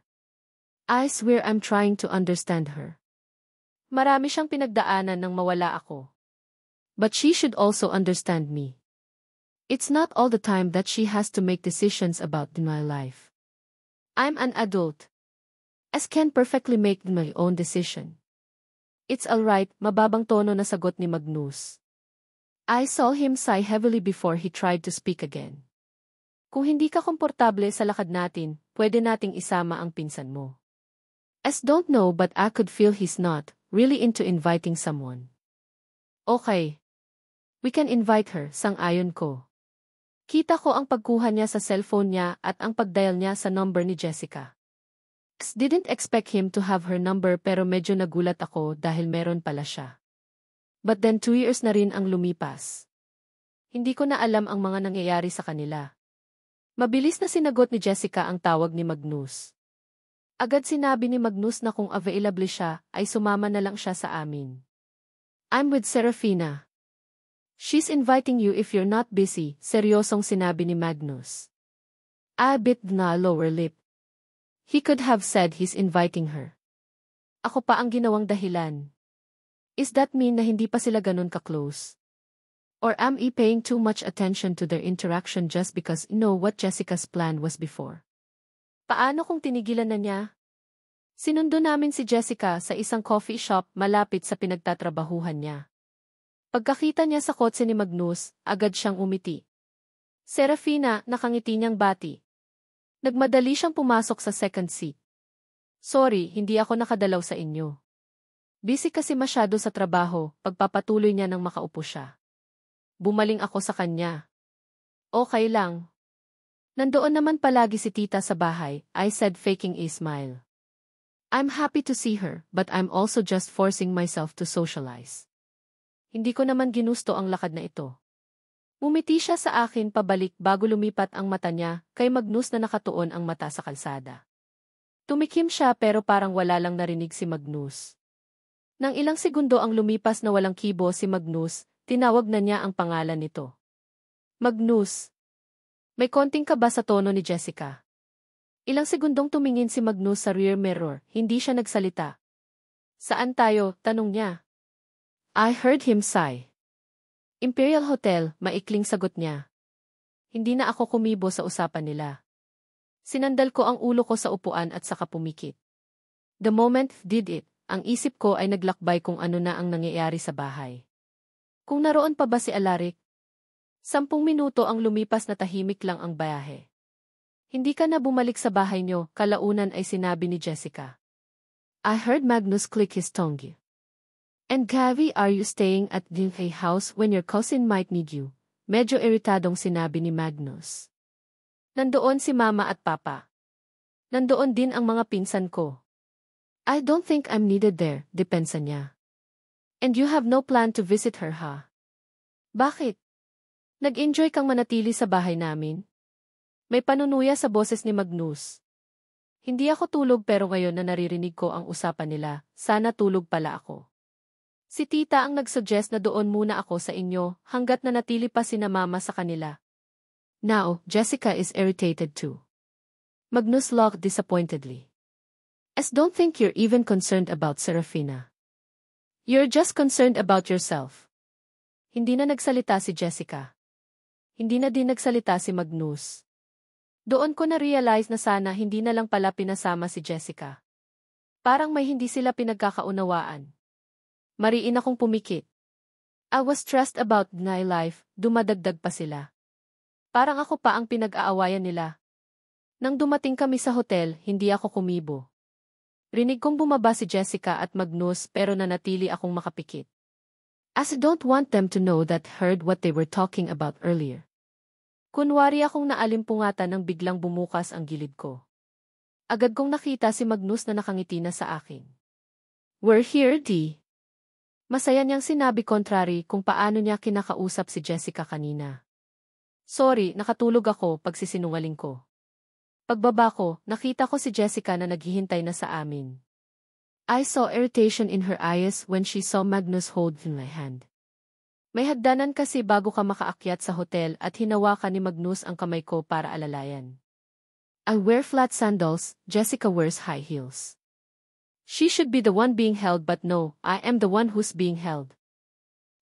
I swear I'm trying to understand her. Marami siyang pinagdaanan nang mawala ako. But she should also understand me. It's not all the time that she has to make decisions about my life. I'm an adult. I can perfectly make my own decision. It's alright, mababang tono na sagot ni Magnus. I saw him sigh heavily before he tried to speak again. Kung hindi ka komportable sa lakad natin, pwede nating isama ang pinsan mo. I don't know but I could feel he's not really into inviting someone. Okay. We can invite her, sang-ayon ko. Kita ko ang pagkuha niya sa cellphone niya at ang pagdial niya sa number ni Jessica. Didn't expect him to have her number pero medyo nagulat ako dahil meron pala siya. But then 2 years na rin ang lumipas. Hindi ko na alam ang mga nangyayari sa kanila. Mabilis na sinagot ni Jessica ang tawag ni Magnus. Agad sinabi ni Magnus na kung available siya, ay sumama na lang siya sa amin. I'm with Serafina. She's inviting you if you're not busy, seryosong sinabi ni Magnus. I bit na lower lip. He could have said he's inviting her. Ako pa ang ginawang dahilan. Is that mean na hindi pa sila ganun ka-close? Or am I paying too much attention to their interaction just because I know what Jessica's plan was before? Paano kung tinigilan na niya? Sinundo namin si Jessica sa isang coffee shop malapit sa pinagtatrabahuhan niya. Pagkakita niya sa kotse ni Magnus, agad siyang umiti. Serafina, nakangiti niyang bati. Nagmadali siyang pumasok sa second seat. Sorry, hindi ako nakadalaw sa inyo. Busy kasi masyado sa trabaho, pagpapatuloy niya nang makaupo siya. Bumaling ako sa kanya. Okay lang. Nandoon naman palagi si tita sa bahay, I said faking a smile. I'm happy to see her, but I'm also just forcing myself to socialize. Hindi ko naman ginusto ang lakad na ito. Umiti siya sa akin pabalik bago lumipat ang mata niya, kay Magnus na nakatuon ang mata sa kalsada. Tumikim siya pero parang wala lang narinig si Magnus. Nang ilang segundo ang lumipas na walang kibo si Magnus, tinawag na niya ang pangalan nito. Magnus. May konting kaba sa tono ni Jessica. Ilang segundong tumingin si Magnus sa rear mirror, hindi siya nagsalita. Saan tayo? Tanong niya. I heard him sigh. Imperial Hotel, maikling sagot niya. Hindi na ako kumibo sa usapan nila. Sinandal ko ang ulo ko sa upuan at saka pumikit. The moment did it, ang isip ko ay naglakbay kung ano na ang nangyayari sa bahay. Kung naroon pa ba si Alaric? 10 minuto ang lumipas na tahimik lang ang bayahe. Hindi ka na bumalik sa bahay niyo, kalaunan ay sinabi ni Jessica. I heard Magnus click his tongue. And Gavi, are you staying at the house when your cousin might need you? Medyo iritadong sinabi ni Magnus. Nandoon si Mama at Papa. Nandoon din ang mga pinsan ko. I don't think I'm needed there, depensa niya. And you have no plan to visit her, ha? Bakit? Nag-enjoy kang manatili sa bahay namin? May panunuya sa boses ni Magnus. Hindi ako tulog pero ngayon na naririnig ko ang usapan nila, sana tulog pala ako. Si tita ang nag-suggest na doon muna ako sa inyo hanggat nanatili pa sina Mama sa kanila. Now, Jessica is irritated too. Magnus laughed disappointedly. Don't think you're even concerned about Serafina. You're just concerned about yourself. Hindi na nagsalita si Jessica. Hindi na din nagsalita si Magnus. Doon ko na-realize na sana hindi na lang pala pinasama si Jessica. Parang may hindi sila pinagkakaunawaan. Mariin akong pumikit. I was stressed about my life, dumadagdag pa sila. Parang ako pa ang pinag-aawayan nila. Nang dumating kami sa hotel, hindi ako kumibo. Rinig kong bumaba si Jessica at Magnus pero nanatili akong makapikit. As I don't want them to know that heard what they were talking about earlier. Kunwari akong naalimpungatan nang biglang bumukas ang gilid ko. Agad kong nakita si Magnus na nakangiti na sa akin. We're here, Dee. Masaya niyang sinabi kontrary kung paano niya kinakausap si Jessica kanina. Sorry, nakatulog ako pagsisinungaling ko. Pagbaba ko, nakita ko si Jessica na naghihintay na sa amin. I saw irritation in her eyes when she saw Magnus hold my hand. May hagdanan kasi bago ka makaakyat sa hotel at hinawakan ni Magnus ang kamay ko para alalayan. I wear flat sandals, Jessica wears high heels. She should be the one being held but no, I am the one who's being held.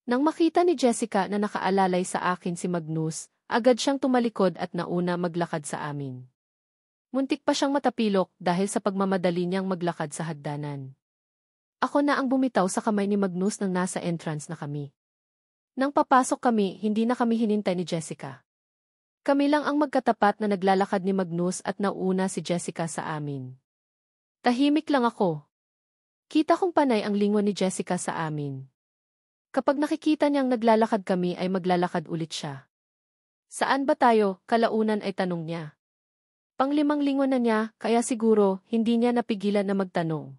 Nang makita ni Jessica na nakaalalay sa akin si Magnus, agad siyang tumalikod at nauna maglakad sa amin. Muntik pa siyang matapilok dahil sa pagmamadali niyang maglakad sa hagdanan. Ako na ang bumitaw sa kamay ni Magnus nang nasa entrance na kami. Nang papasok kami, hindi na kami hinintay ni Jessica. Kami lang ang magkatapat na naglalakad ni Magnus at nauna si Jessica sa amin. Tahimik lang ako. Kita kong panay ang lingon ni Jessica sa amin. Kapag nakikita niyang naglalakad kami ay maglalakad ulit siya. Saan ba tayo? Kalaunan ay tanong niya. Panglimang lingon na niya, kaya siguro hindi niya napigilan na magtanong.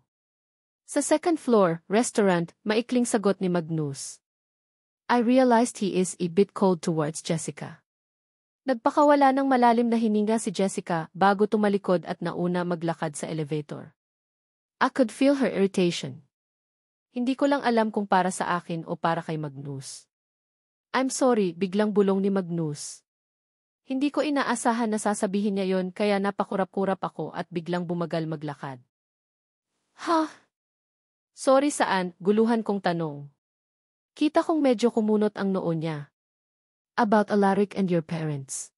Sa second floor, restaurant, maikling sagot ni Magnus. I realized he is a bit cold towards Jessica. Nagpakawala ng malalim na hininga si Jessica bago tumalikod at nauna maglakad sa elevator. I could feel her irritation. Hindi ko lang alam kung para sa akin o para kay Magnus. I'm sorry, biglang bulong ni Magnus. Hindi ko inaasahan na sasabihin niya yon kaya napakurap-kurap ako at biglang bumagal maglakad. Ha? Sorry saan, guluhan kong tanong. Kita kong medyo kumunot ang noo niya. About Alaric and your parents.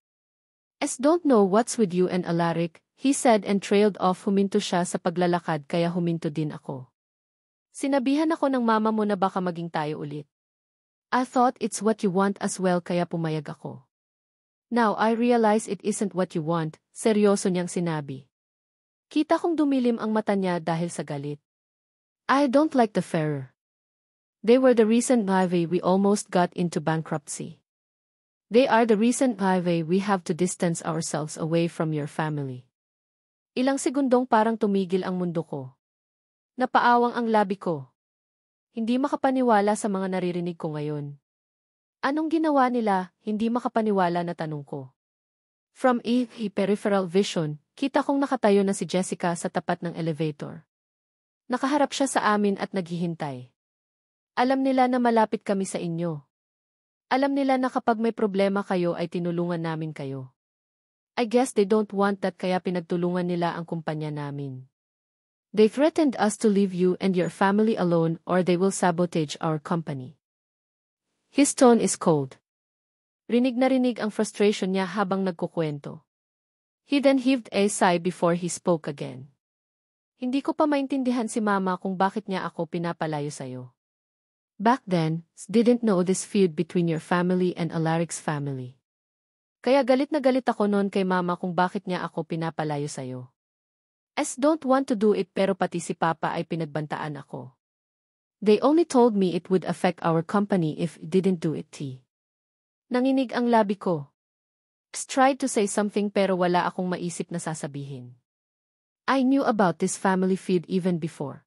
Don't know what's with you and Alaric, he said and trailed off. Huminto siya sa paglalakad kaya huminto din ako. Sinabihan ako ng mama mo na baka maging tayo ulit. I thought it's what you want as well kaya pumayag ako. Now I realize it isn't what you want, seryoso niyang sinabi. Kita kong dumilim ang mata niya dahil sa galit. I don't like the Ferrer. They were the reason why we almost got into bankruptcy. They are the reason why we have to distance ourselves away from your family. Ilang segundong parang tumigil ang mundo ko. Napaawang ang labi ko. Hindi makapaniwala sa mga naririnig ko ngayon. Anong ginawa nila, hindi makapaniwala na tanong ko. From a peripheral vision, kita kong nakatayo na si Jessica sa tapat ng elevator. Nakaharap siya sa amin at naghihintay. Alam nila na malapit kami sa inyo. Alam nila na kapag may problema kayo ay tinulungan namin kayo. I guess they don't want that kaya pinagtulungan nila ang kumpanya namin. They threatened us to leave you and your family alone or they will sabotage our company. His tone is cold. Rinig na rinig ang frustration niya habang nagkukwento. He then heaved a sigh before he spoke again. Hindi ko pa maintindihan si Mama kung bakit niya ako pinapalayo sa'yo. Back then, didn't know this feud between your family and Alaric's family. Kaya galit na galit ako noon kay mama kung bakit niya ako pinapalayo sa'yo. Don't want to do it pero pati si Papa ay pinagbantaan ako. They only told me it would affect our company if didn't do it. Nanginig ang labi ko. Tried to say something pero wala akong maisip na sasabihin. I knew about this family feud even before.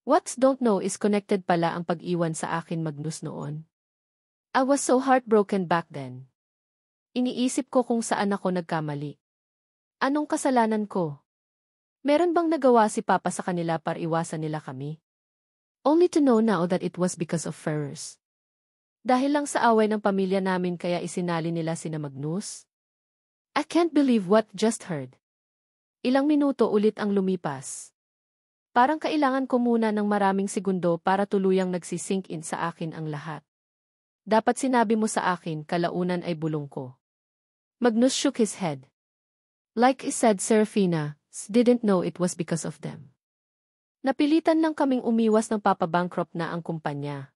What's don't know is connected pala ang pag-iwan sa akin Magnus noon. I was so heartbroken back then. Iniisip ko kung saan ako nagkamali. Anong kasalanan ko? Meron bang nagawa si Papa sa kanila para iwasan nila kami? Only to know now that it was because of Ferrers. Dahil lang sa away ng pamilya namin kaya isinali nila sina Magnus? I can't believe what just heard. Ilang minuto ulit ang lumipas. Parang kailangan ko muna ng maraming segundo para tuluyang nagsisink in sa akin ang lahat. Dapat sinabi mo sa akin, kalaunan ay bulong ko. Magnus shook his head. Like I said, Serafina, didn't know it was because of them. Napilitan lang kaming umiwas ng papabankrupt na ang kumpanya.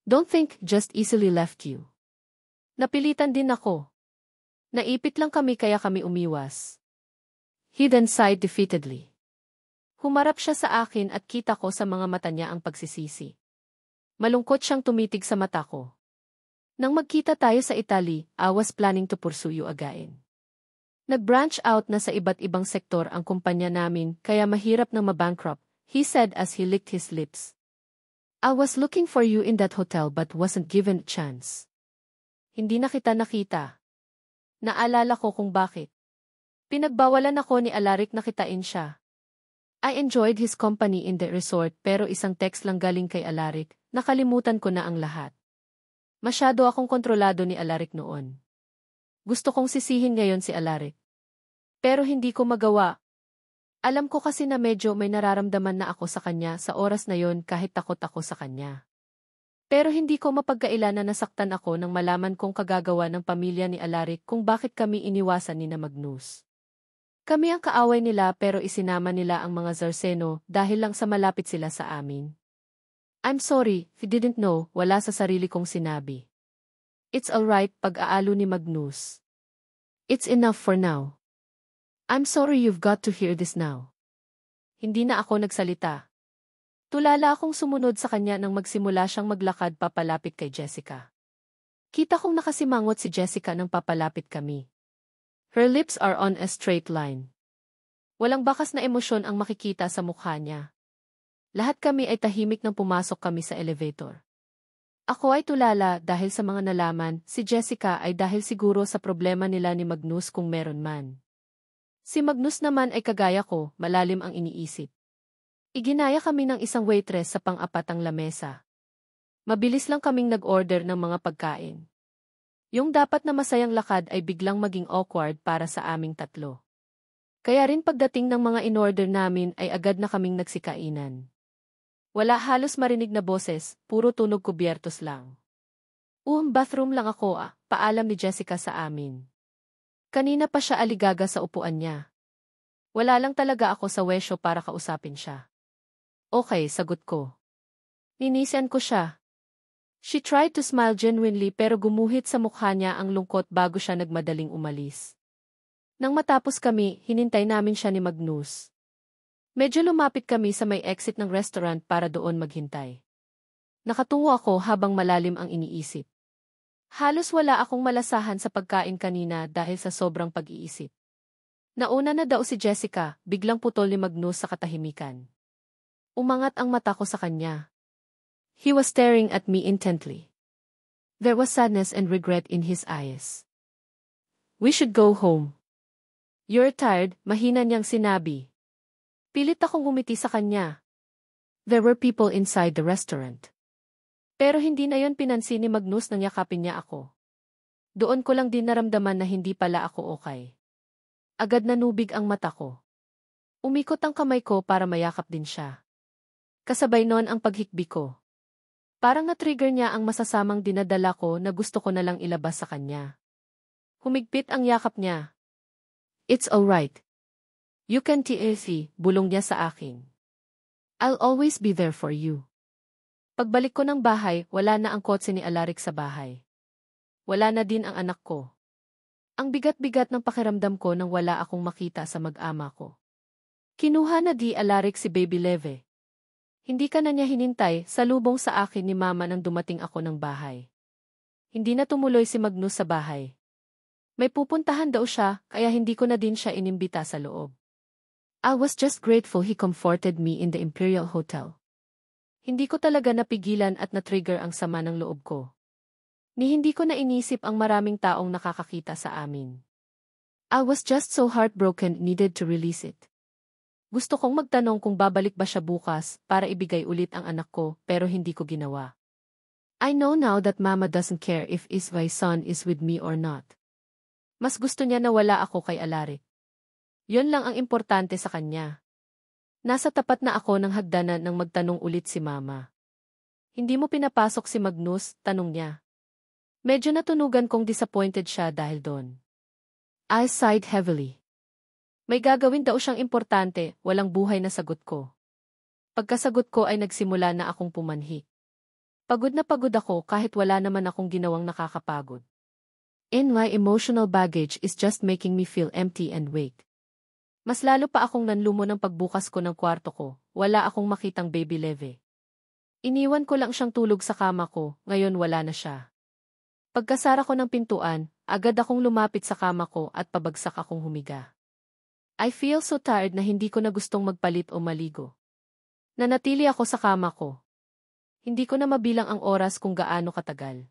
Don't think just easily left you. Napilitan din ako. Naipit lang kami kaya kami umiwas. He then sighed defeatedly. Humarap siya sa akin at kita ko sa mga mata niya ang pagsisisi. Malungkot siyang tumitig sa mata ko. Nang magkita tayo sa Italy, I was planning to pursue you again. Nag-branch out na sa iba't ibang sektor ang kumpanya namin kaya mahirap na mabankrupt, he said as he licked his lips. I was looking for you in that hotel but wasn't given a chance. Hindi na kita nakita. Naalala ko kung bakit. Pinagbawalan ako ni Alaric na kitain siya. I enjoyed his company in the resort pero isang text lang galing kay Alaric, nakalimutan ko na ang lahat. Masyado akong kontrolado ni Alaric noon. Gusto kong sisihin ngayon si Alaric. Pero hindi ko magawa. Alam ko kasi na medyo may nararamdaman na ako sa kanya sa oras na yon kahit takot ako sa kanya. Pero hindi ko mapagkaila na nasaktan ako nang malaman kong kagagawa ng pamilya ni Alaric kung bakit kami iniwasan ni na Magnus. Kami ang kaaway nila pero isinama nila ang mga Zarceno dahil lang sa malapit sila sa amin. I'm sorry, if you didn't know, wala sa sarili kong sinabi. It's alright pag-aalo ni Magnus. It's enough for now. I'm sorry you've got to hear this now. Hindi na ako nagsalita. Tulala akong sumunod sa kanya nang magsimula siyang maglakad papalapit kay Jessica. Kita kong nakasimangot si Jessica nang papalapit kami. Her lips are on a straight line. Walang bakas na emosyon ang makikita sa mukha niya. Lahat kami ay tahimik nang pumasok kami sa elevator. Ako ay tulala dahil sa mga nalaman, si Jessica ay dahil siguro sa problema nila ni Magnus kung meron man. Si Magnus naman ay kagaya ko, malalim ang iniisip. Iginaya kami ng isang waitress sa pang-apatang lamesa. Mabilis lang kaming nag-order ng mga pagkain. Yung dapat na masayang lakad ay biglang maging awkward para sa aming tatlo. Kaya rin pagdating ng mga in-order namin ay agad na kaming nagsikainan. Wala halos marinig na boses, puro tunog kubyertos lang. Bathroom lang ako paalam ni Jessica sa amin. Kanina pa siya aligaga sa upuan niya. Wala lang talaga ako sa wesyo para kausapin siya. Okay, sagot ko. Ninisian ko siya. She tried to smile genuinely pero gumuhit sa mukha niya ang lungkot bago siya nagmadaling umalis. Nang matapos kami, hinintay namin siya ni Magnus. Medyo lumapit kami sa may exit ng restaurant para doon maghintay. Nakatungo ako habang malalim ang iniisip. Halos wala akong malasahan sa pagkain kanina dahil sa sobrang pag-iisip. Nauna na daw si Jessica, biglang putol ni Magnus sa katahimikan. Umangat ang mata ko sa kanya. He was staring at me intently. There was sadness and regret in his eyes. We should go home. You're tired, mahina niyang sinabi. Pilit akong ngumiti sa kanya. There were people inside the restaurant. Pero hindi na yon pinansin ni Magnus nang yakapin niya ako. Doon ko lang din naramdaman na hindi pala ako okay. Agad nanubig ang mata ko. Umikot ang kamay ko para mayakap din siya. Kasabay nun ang paghikbi ko. Parang na-trigger niya ang masasamang dinadala ko na gusto ko na lang ilabas sa kanya. Humigpit ang yakap niya. It's alright. You can TLC, bulong niya sa akin. I'll always be there for you. Pagbalik ko ng bahay, wala na ang kotse ni Alaric sa bahay. Wala na din ang anak ko. Ang bigat-bigat ng pakiramdam ko nang wala akong makita sa mag-ama ko. Kinuha na di Alaric si Baby Leve. Hindi ka na niya hinintay, salubong sa akin ni Mama nang dumating ako ng bahay. Hindi na tumuloy si Magnus sa bahay. May pupuntahan daw siya, kaya hindi ko na din siya inimbita sa loob. I was just grateful he comforted me in the Imperial Hotel. Hindi ko talaga napigilan at na-trigger ang sama ng loob ko. Ni hindi ko na inisip ang maraming taong nakakakita sa amin. I was just so heartbroken, needed to release it. Gusto kong magtanong kung babalik ba siya bukas para ibigay ulit ang anak ko, pero hindi ko ginawa. I know now that Mama doesn't care if my son is with me or not. Mas gusto niya na wala ako kay Alaric. Yon lang ang importante sa kanya. Nasa tapat na ako ng hagdanan nang magtanong ulit si Mama. Hindi mo pinapasok si Magnus, tanong niya. Medyo natunugan kong disappointed siya dahil doon. I sighed heavily. May gagawin daw siyang importante, walang buhay na sagot ko. Pagkasagot ko ay nagsimula na akong pumanhik. Pagod na pagod ako kahit wala naman akong ginawang nakakapagod. And my emotional baggage is just making me feel empty and weak. Mas lalo pa akong nanlumo ng pagbukas ko ng kwarto ko, wala akong makitang Baby Leve. Iniwan ko lang siyang tulog sa kama ko, ngayon wala na siya. Pagkasara ko ng pintuan, agad akong lumapit sa kama ko at pabagsak akong humiga. I feel so tired na hindi ko na gustong magpalit o maligo. Nanatili ako sa kama ko. Hindi ko na mabilang ang oras kung gaano katagal.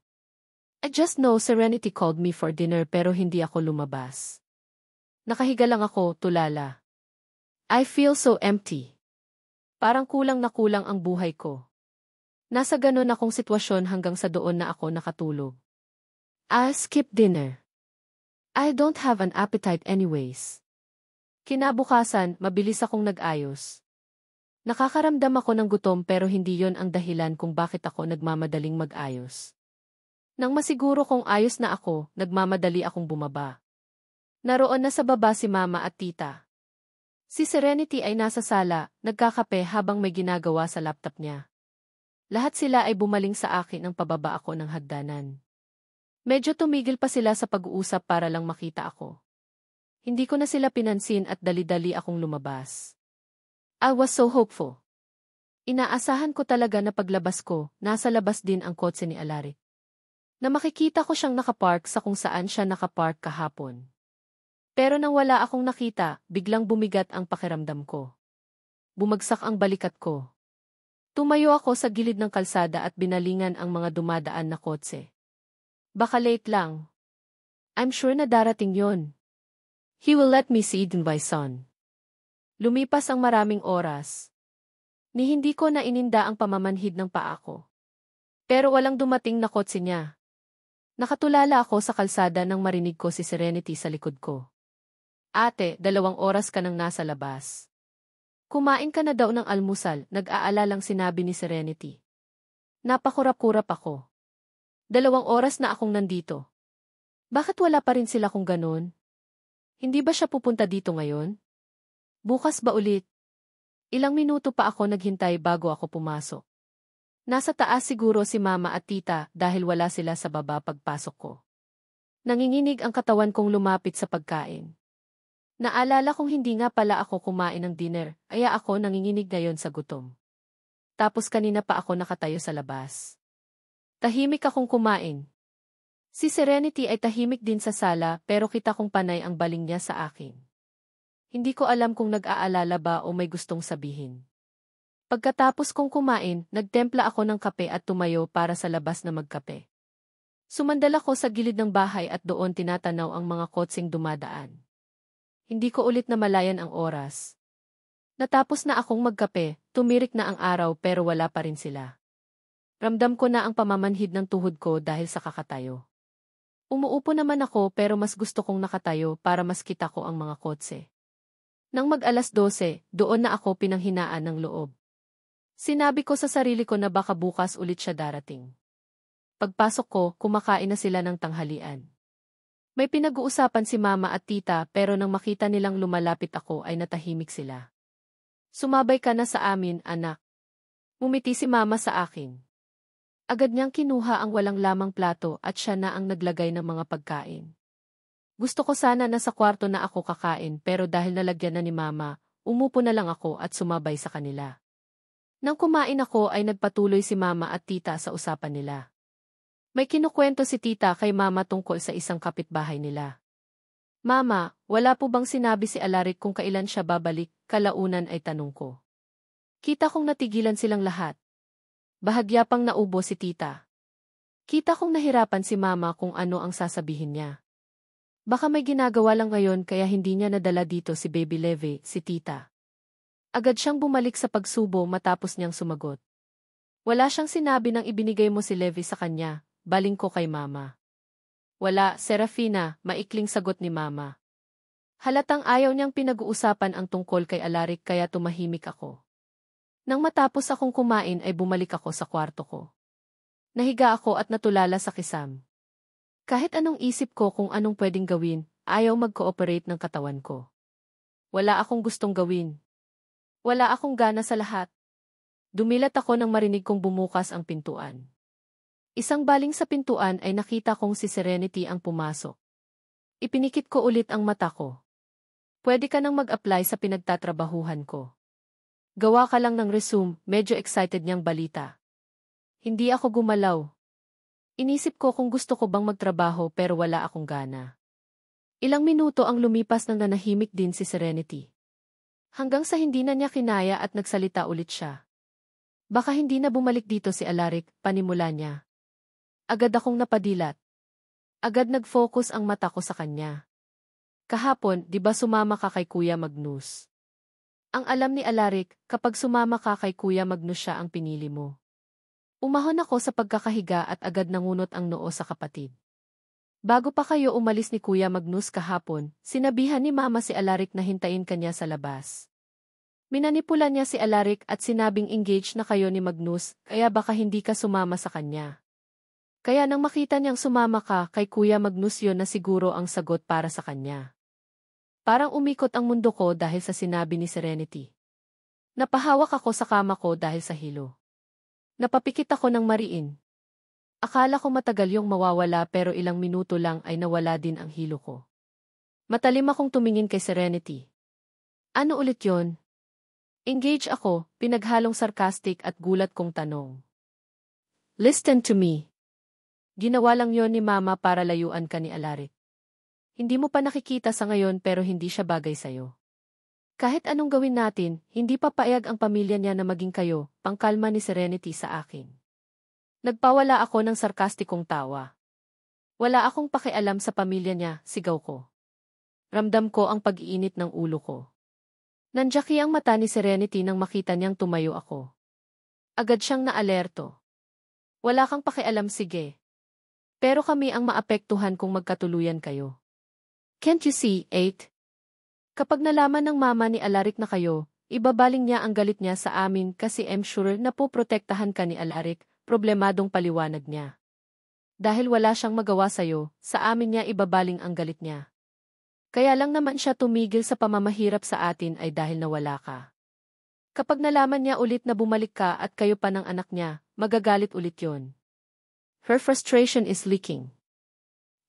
I just know Serenity called me for dinner pero hindi ako lumabas. Nakahiga lang ako, tulala. I feel so empty. Parang kulang na kulang ang buhay ko. Nasa ganon akong sitwasyon hanggang sa doon na ako nakatulog. I'll skip dinner. I don't have an appetite anyways. Kinabukasan, mabilis akong nag-ayos. Nakakaramdam ako ng gutom pero hindi yon ang dahilan kung bakit ako nagmamadaling mag-ayos. Nang masiguro kong ayos na ako, nagmamadali akong bumaba. Naroon na sa baba si Mama at Tita. Si Serenity ay nasa sala, nagkakape habang may ginagawa sa laptop niya. Lahat sila ay bumaling sa akin nang pababa ako ng hagdanan. Medyo tumigil pa sila sa pag-uusap para lang makita ako. Hindi ko na sila pinansin at dali-dali akong lumabas. I was so hopeful. Inaasahan ko talaga na paglabas ko, nasa labas din ang kotse ni Alaric. Na makikita ko siyang nakapark sa kung saan siya nakapark kahapon. Pero nang wala akong nakita, biglang bumigat ang pakiramdam ko. Bumagsak ang balikat ko. Tumayo ako sa gilid ng kalsada at binalingan ang mga dumadaan na kotse. Baka late lang. I'm sure na darating yon. He will let me see my son. Lumipas ang maraming oras. Ni hindi ko na ininda ang pamamanhid ng paa ko. Pero walang dumating na kotse niya. Nakatulala ako sa kalsada nang marinig ko si Serenity sa likod ko. Ate, 2 oras ka nang nasa labas. Kumain ka na daw ng almusal, nag-aalalang sinabi ni Serenity. Napakurap-kurap ako. 2 oras na akong nandito. Bakit wala pa rin sila kung ganun? Hindi ba siya pupunta dito ngayon? Bukas ba ulit? Ilang minuto pa ako naghintay bago ako pumasok. Nasa taas siguro si Mama at Tita dahil wala sila sa baba pagpasok ko. Nanginginig ang katawan kong lumapit sa pagkain. Naalala kong hindi nga pala ako kumain ng dinner, kaya ako nanginginig ngayon sa gutom. Tapos kanina pa ako nakatayo sa labas. Tahimik akong kumain. Si Serenity ay tahimik din sa sala pero kita kong panay ang baling niya sa akin. Hindi ko alam kung nag-aalala ba o may gustong sabihin. Pagkatapos kong kumain, nagtempla ako ng kape at tumayo para sa labas na magkape. Sumandal ako sa gilid ng bahay at doon tinatanaw ang mga kotseng dumadaan. Hindi ko ulit namalayan ang oras. Natapos na akong magkape, tumirik na ang araw pero wala pa rin sila. Ramdam ko na ang pamamanhid ng tuhod ko dahil sa kakatayo. Umuupo naman ako pero mas gusto kong nakatayo para mas kita ko ang mga kotse. Nang mag-alas 12, doon na ako pinanghinaan ng loob. Sinabi ko sa sarili ko na baka bukas ulit siya darating. Pagpasok ko, kumakain na sila ng tanghalian. May pinag-uusapan si Mama at Tita pero nang makita nilang lumalapit ako ay natahimik sila. Sumabay ka na sa amin, anak. Ngumiti si Mama sa akin. Agad niyang kinuha ang walang lamang plato at siya na ang naglagay ng mga pagkain. Gusto ko sana na sa kwarto na ako kakain pero dahil nalagyan na ni Mama, umupo na lang ako at sumabay sa kanila. Nang kumain ako ay nagpatuloy si Mama at Tita sa usapan nila. May kinukwento si Tita kay Mama tungkol sa isang kapitbahay nila. Mama, wala po bang sinabi si Alaric kung kailan siya babalik? Kalaunan ay tanong ko. Kita kong natigilan silang lahat. Bahagya pang naubo si Tita. Kita kong nahirapan si Mama kung ano ang sasabihin niya. Baka may ginagawa lang ngayon kaya hindi niya nadala dito si Baby Leve, si Tita. Agad siyang bumalik sa pagsubo matapos niyang sumagot. Wala siyang sinabi nang ibinigay mo si Leve sa kanya, baling ko kay Mama. Wala, Serafina, maikling sagot ni Mama. Halatang ayaw niyang pinag-uusapan ang tungkol kay Alaric kaya tumahimik ako. Nang matapos akong kumain ay bumalik ako sa kwarto ko. Nahiga ako at natulala sa kisam. Kahit anong isip ko kung anong pwedeng gawin, ayaw mag-cooperate ng katawan ko. Wala akong gustong gawin. Wala akong gana sa lahat. Dumilat ako nang marinig kong bumukas ang pintuan. Isang baling sa pintuan ay nakita kong si Serenity ang pumasok. Ipinikit ko ulit ang mata ko. Pwede ka nang mag-apply sa pinagtatrabahuhan ko. Gawa ka lang ng resume, medyo excited niyang balita. Hindi ako gumalaw. Inisip ko kung gusto ko bang magtrabaho pero wala akong gana. Ilang minuto ang lumipas nang nanahimik din si Serenity. Hanggang sa hindi na niya kinaya at nagsalita ulit siya. Baka hindi na bumalik dito si Alaric, panimula niya. Agad akong napadilat. Agad nag-focus ang mata ko sa kanya. Kahapon, di ba sumama ka kay Kuya Magnus? Ang alam ni Alaric, kapag sumama ka kay Kuya Magnus siya ang pinili mo. Umahon ako sa pagkakahiga at agad nangunot ang noo sa kapatid. Bago pa kayo umalis ni Kuya Magnus kahapon, sinabihan ni Mama si Alaric na hintayin kanya sa labas. Minanipula niya si Alaric at sinabing engaged na kayo ni Magnus, kaya baka hindi ka sumama sa kanya. Kaya nang makita niyang sumama ka kay Kuya Magnus yun na siguro ang sagot para sa kanya. Parang umikot ang mundo ko dahil sa sinabi ni Serenity. Napahawak ako sa kama ko dahil sa hilo. Napapikit ako ng mariin. Akala ko matagal yung mawawala pero ilang minuto lang ay nawala din ang hilo ko. Matalim akong tumingin kay Serenity. Ano ulit yon? Engage ako, pinaghalong sarcastic at gulat kong tanong. Listen to me. Ginawa lang yon ni Mama para layuan ka ni Alaric. Hindi mo pa nakikita sa ngayon pero hindi siya bagay sa'yo. Kahit anong gawin natin, hindi papayag ang pamilya niya na maging kayo, pangkalma ni Serenity sa akin. Nagpawala ako ng sarkastikong tawa. Wala akong pakialam sa pamilya niya, sigaw ko. Ramdam ko ang pag-iinit ng ulo ko. Nandyaki ang mata ni Serenity nang makita niyang tumayo ako. Agad siyang naalerto. Wala kang pakialam, sige. Pero kami ang maapektuhan kung magkatuluyan kayo. Can't you see, 8? Kapag nalaman ng Mama ni Alaric na kayo, ibabaling niya ang galit niya sa amin kasi I'm sure na poprotektahan ka ni Alaric, problemadong paliwanag niya. Dahil wala siyang magawa sa'yo, sa amin niya ibabaling ang galit niya. Kaya lang naman siya tumigil sa pamamahirap sa atin ay dahil nawala ka. Kapag nalaman niya ulit na bumalik ka at kayo pa ng anak niya, magagalit ulit yon. Her frustration is leaking.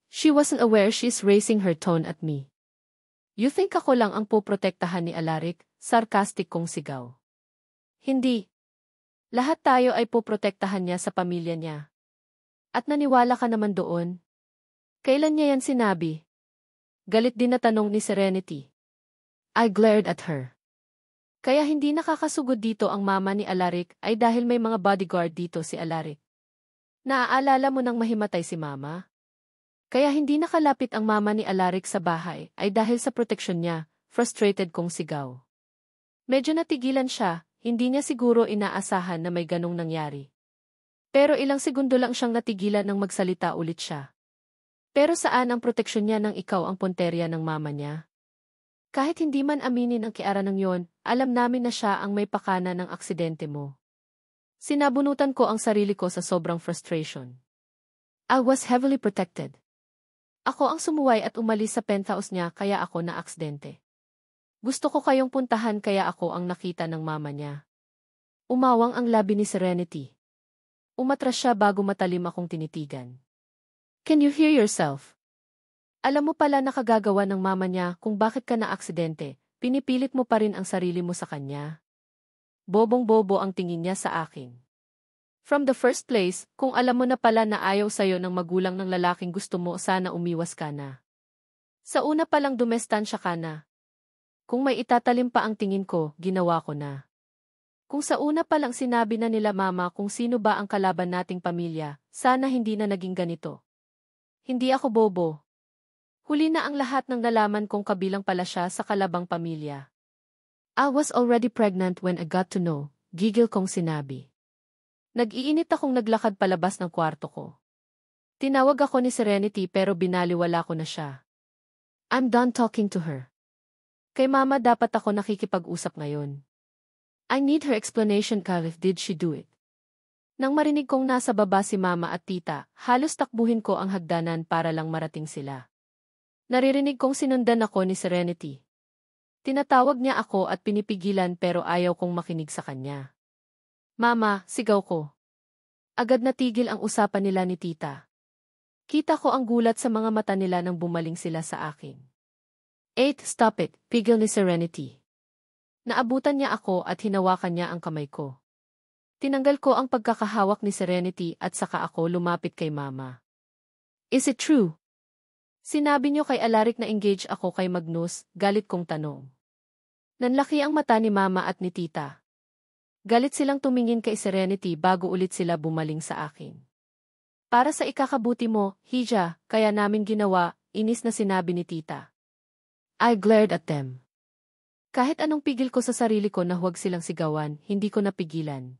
She wasn't aware she's raising her tone at me. You think ako lang ang poprotektahan ni Alaric? Sarcastic kong sigaw. Hindi. Lahat tayo ay poprotektahan niya sa pamilya niya. At naniwala ka naman doon? Kailan niya yan sinabi? Galit din na tanong ni Serenity. I glared at her. Kaya hindi nakakasugod dito ang Mama ni Alaric ay dahil may mga bodyguard dito si Alaric. Naaalala mo nang mahimatay si Mama? Kaya hindi nakalapit ang Mama ni Alaric sa bahay ay dahil sa proteksyon niya, frustrated kong sigaw. Medyo natigilan siya, hindi niya siguro inaasahan na may ganong nangyari. Pero ilang segundo lang siyang natigilan nang magsalita ulit siya. Pero saan ang proteksyon niya nang ikaw ang punterya ng Mama niya? Kahit hindi man aminin ang kiara ng yon, alam namin na siya ang may pakana ng aksidente mo. Sinabunutan ko ang sarili ko sa sobrang frustration. I was heavily protected. Ako ang sumuway at umalis sa penthouse niya kaya ako na-aksidente. Gusto ko kayong puntahan kaya ako ang nakita ng Mama niya. Umawang ang labi ni Serenity. Umatras siya bago matalim akong tinitigan. Can you hear yourself? Alam mo pala nakagagawa ng mama niya kung bakit ka na-aksidente, pinipilit mo pa rin ang sarili mo sa kanya. Bobong-bobo ang tingin niya sa akin. From the first place, kung alam mo na pala na ayaw sa'yo ng magulang ng lalaking gusto mo, sana umiwas ka na. Sa una palang dumestansya ka na. Kung may itatalim pa ang tingin ko, ginawa ko na. Kung sa una palang sinabi na nila mama kung sino ba ang kalaban nating pamilya, sana hindi na naging ganito. Hindi ako bobo. Huli na ang lahat ng nalaman kong kabilang pala siya sa kalabang pamilya. I was already pregnant when I got to know, gigil kong sinabi. Nag-iinit akong naglakad palabas ng kwarto ko. Tinawag ako ni Serenity pero binaliwala ko na siya. I'm done talking to her. Kay mama dapat ako nakikipag-usap ngayon. I need her explanation, Caliph, did she do it? Nang marinig kong nasa baba si mama at tita, halos takbuhin ko ang hagdanan para lang marating sila. Naririnig kong sinundan ako ni Serenity. Tinatawag niya ako at pinipigilan pero ayaw kong makinig sa kanya. Mama, sigaw ko. Agad natigil ang usapan nila ni tita. Kita ko ang gulat sa mga mata nila nang bumaling sila sa akin. Stop it, pigil ni Serenity. Naabutan niya ako at hinawakan niya ang kamay ko. Tinanggal ko ang pagkakahawak ni Serenity at saka ako lumapit kay mama. Is it true? Sinabi niyo kay Alaric na engage ako kay Magnus, galit kong tanong. Nanlaki ang mata ni mama at ni tita. Galit silang tumingin kay Serenity bago ulit sila bumaling sa akin. Para sa ikakabuti mo, Hija, kaya namin ginawa, inis na sinabi ni tita. I glared at them. Kahit anong pigil ko sa sarili ko na huwag silang sigawan, hindi ko napigilan.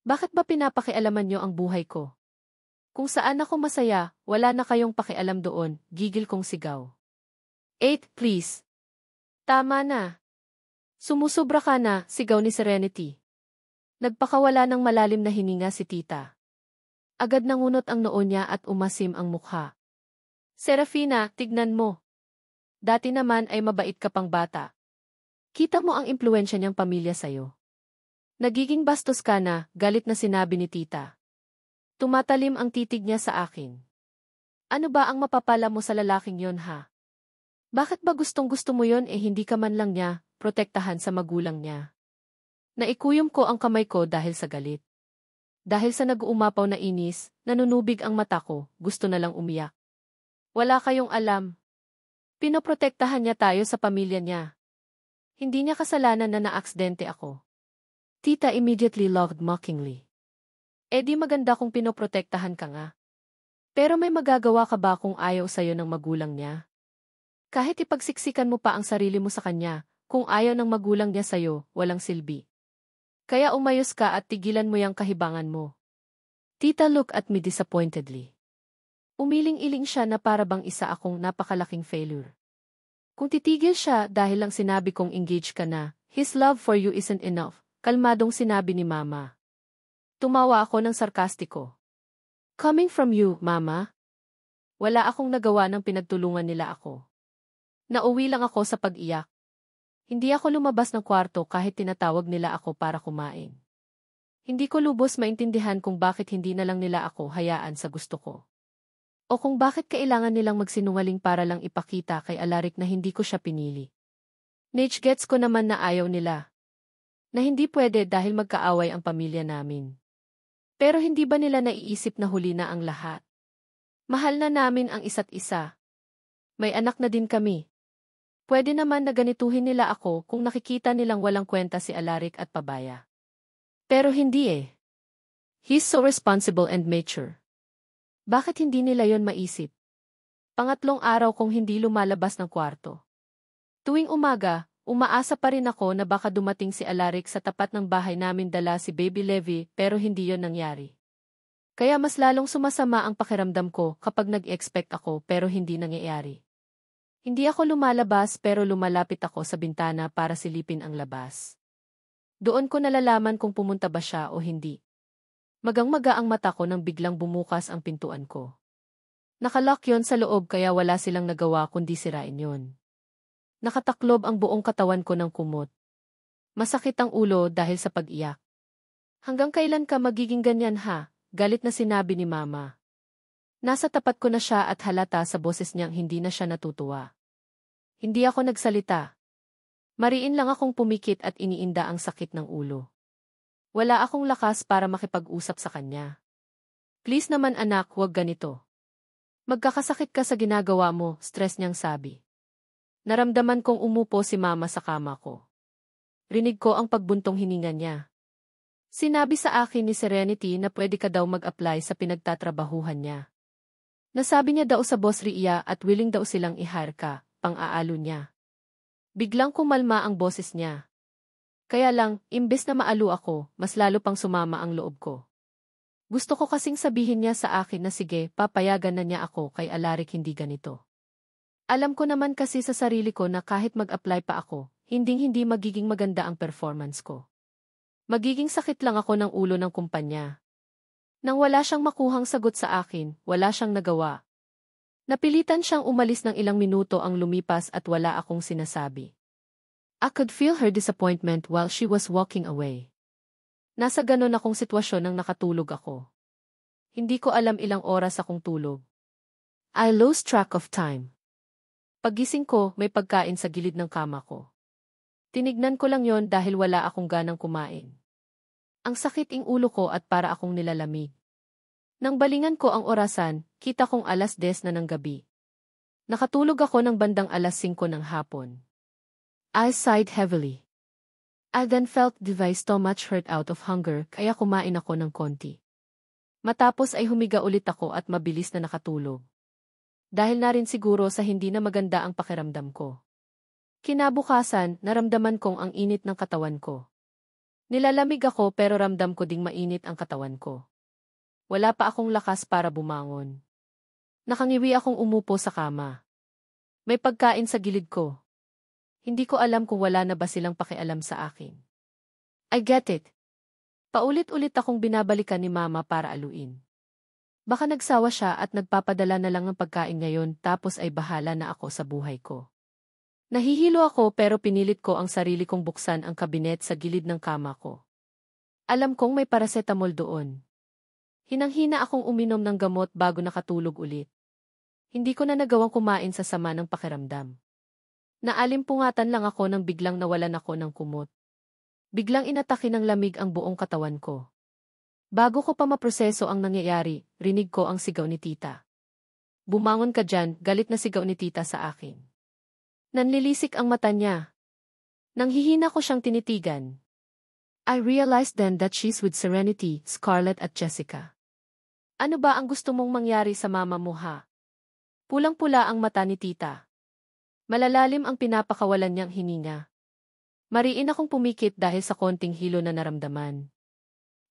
Bakit ba pinapakialaman niyo ang buhay ko? Kung saan ako masaya, wala na kayong pakialam doon, gigil kong sigaw. Please. Tama na. Sumusubra ka na, sigaw ni Serenity. Nagpakawala ng malalim na hininga si tita. Agad nangunot ang noo niya at umasim ang mukha. Serafina, tignan mo. Dati naman ay mabait ka pang bata. Kita mo ang impluwensya niyang pamilya sa'yo. Nagiging bastos ka na, galit na sinabi ni tita. Tumatalim ang titig niya sa akin. Ano ba ang mapapala mo sa lalaking yon, ha? Bakit ba gustong-gusto mo yon hindi ka man lang niya, protektahan sa magulang niya? Naikuyom ko ang kamay ko dahil sa galit. Dahil sa nag-uumapaw na inis, nanunubig ang mata ko, gusto na lang umiyak. Wala kayong alam. Pinoprotektahan niya tayo sa pamilya niya. Hindi niya kasalanan na naaksidente ako. Tita immediately laughed mockingly. Di maganda kung pinoprotektahan ka nga. Pero may magagawa ka ba kung ayaw sa'yo ng magulang niya? Kahit ipagsiksikan mo pa ang sarili mo sa kanya, kung ayaw ng magulang niya sa'yo, walang silbi. Kaya umayos ka at tigilan mo yung kahibangan mo. Tita looked at me disappointedly. Umiling-iling siya na para bang isa akong napakalaking failure. Kung titigil siya dahil lang sinabi kong engage ka na, his love for you isn't enough, kalmadong sinabi ni mama. Tumawa ako ng sarkastiko. Coming from you, mama? Wala akong nagawa ng pinagtulungan nila ako. Nauwi lang ako sa pag-iyak. Hindi ako lumabas ng kwarto kahit tinatawag nila ako para kumain. Hindi ko lubos maintindihan kung bakit hindi na lang nila ako hayaan sa gusto ko. O kung bakit kailangan nilang magsinungaling para lang ipakita kay Alaric na hindi ko siya pinili. Gets ko naman na ayaw nila. Na hindi pwede dahil magkaaway ang pamilya namin. Pero hindi ba nila naiisip na huli na ang lahat? Mahal na namin ang isa't isa. May anak na din kami. Pwede naman na ganituhin nila ako kung nakikita nilang walang kwenta si Alaric at Pabaya. Pero hindi He's so responsible and mature. Bakit hindi nila yon maisip? Pangatlong araw kong hindi lumalabas ng kwarto. Tuwing umaga, umaasa pa rin ako na baka dumating si Alaric sa tapat ng bahay namin dala si Baby Levi pero hindi yon nangyari. Kaya mas lalong sumasama ang pakiramdam ko kapag nag-expect ako pero hindi nangyayari. Hindi ako lumalabas pero lumalapit ako sa bintana para silipin ang labas. Doon ko nalalaman kung pumunta ba siya o hindi. Magang-maga ang mata ko nang biglang bumukas ang pintuan ko. Nakalock yon sa loob kaya wala silang nagawa kundi sirain yon. Nakataklob ang buong katawan ko ng kumot. Masakit ang ulo dahil sa pag-iyak. Hanggang kailan ka magiging ganyan ha? Galit na sinabi ni mama. Nasa tapat ko na siya at halata sa boses niyang hindi na siya natutuwa. Hindi ako nagsalita. Mariin lang akong pumikit at iniinda ang sakit ng ulo. Wala akong lakas para makipag-usap sa kanya. Please naman anak, huwag ganito. Magkakasakit ka sa ginagawa mo, stress niyang sabi. Naramdaman kong umupo si mama sa kama ko. Rinig ko ang pagbuntong hininga niya. Sinabi sa akin ni Serenity na pwede ka daw mag-apply sa pinagtatrabahuhan niya. Nasabi niya daw sa boss Ria at willing daw silang i-hire ka, pang-aalo niya. Biglang kumalma ang boses niya. Kaya lang, imbes na maalo ako, mas lalo pang sumama ang loob ko. Gusto ko kasing sabihin niya sa akin na sige, papayagan na niya ako kay Alaric hindi ganito. Alam ko naman kasi sa sarili ko na kahit mag-apply pa ako, hinding-hindi magiging maganda ang performance ko. Magiging sakit lang ako ng ulo ng kumpanya. Nang wala siyang makuhang sagot sa akin, wala siyang nagawa. Napilitan siyang umalis ng ilang minuto ang lumipas at wala akong sinasabi. I could feel her disappointment while she was walking away. Nasa ganon akong sitwasyon nang nakatulog ako. Hindi ko alam ilang oras akong tulog. I lost track of time. Paggising ko, may pagkain sa gilid ng kama ko. Tinignan ko lang yon dahil wala akong ganang kumain. Ang sakit ang ulo ko at para akong nilalamig. Nang balingan ko ang orasan, kita kong 10:00 na ng gabi. Nakatulog ako ng bandang 5:00 ng hapon. I sighed heavily. I then felt my stomach hurt out of hunger kaya kumain ako ng konti. Matapos ay humiga ulit ako at mabilis na nakatulog. Dahil na rin siguro sa hindi na maganda ang pakiramdam ko. Kinabukasan, naramdaman kong ang init ng katawan ko. Nilalamig ako pero ramdam ko ding mainit ang katawan ko. Wala pa akong lakas para bumangon. Nakangiwi akong umupo sa kama. May pagkain sa gilid ko. Hindi ko alam kung wala na ba silang pakialam sa akin. I get it. Paulit-ulit akong binabalikan ni mama para aluin. Baka nagsawa siya at nagpapadala na lang ng pagkain ngayon tapos ay bahala na ako sa buhay ko. Nahihilo ako pero pinilit ko ang sarili kong buksan ang kabinet sa gilid ng kama ko. Alam kong may paracetamol doon. Hinang-hina akong uminom ng gamot bago nakatulog ulit. Hindi ko na nagawang kumain sa sama ng pakiramdam. Naalimpungatan lang ako nang biglang nawalan ako ng kumot. Biglang inatake ng lamig ang buong katawan ko. Bago ko pa maproseso ang nangyayari, rinig ko ang sigaw ni tita. Bumangon ka dyan, galit na sigaw ni tita sa akin. Nanlilisik ang mata niya. Nang hihina ko siyang tinitigan. I realized then that she's with Serenity, Scarlett at Jessica. Ano ba ang gusto mong mangyari sa mama mo ha? Pulang-pula ang mata ni tita. Malalalim ang pinapakawalan niyang hininga. Mariin akong pumikit dahil sa konting hilo na naramdaman.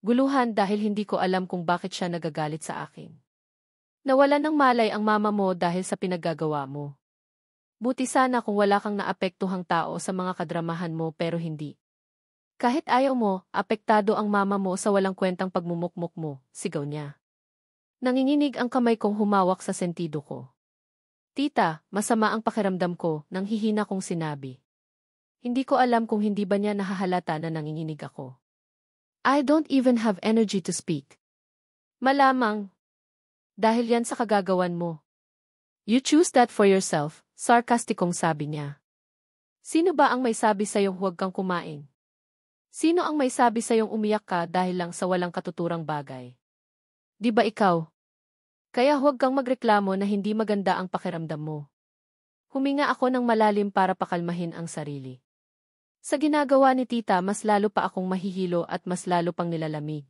Guluhan dahil hindi ko alam kung bakit siya nagagalit sa akin. Nawalan ng malay ang mama mo dahil sa pinaggagawa mo. Buti sana kung wala kang naapektuhang tao sa mga kadramahan mo pero hindi. Kahit ayaw mo, apektado ang mama mo sa walang kwentang pagmumukmuk mo, sigaw niya. Nanginginig ang kamay kong humawak sa sentido ko. Tita, masama ang pakiramdam ko, nang hihina kong sinabi. Hindi ko alam kung hindi ba niya nahahalata na nanginginig ako. I don't even have energy to speak. Malamang. Dahil yan sa kagagawan mo. You choose that for yourself, sarkastikong sabi niya. Sino ba ang may sabi sa'yong huwag kang kumain? Sino ang may sabi sa'yong umiyak ka dahil lang sa walang katuturang bagay? Di ba ikaw? Kaya huwag kang magreklamo na hindi maganda ang pakiramdam mo. Huminga ako ng malalim para pakalmahin ang sarili. Sa ginagawa ni tita mas lalo pa akong mahihilo at mas lalo pang nilalamig.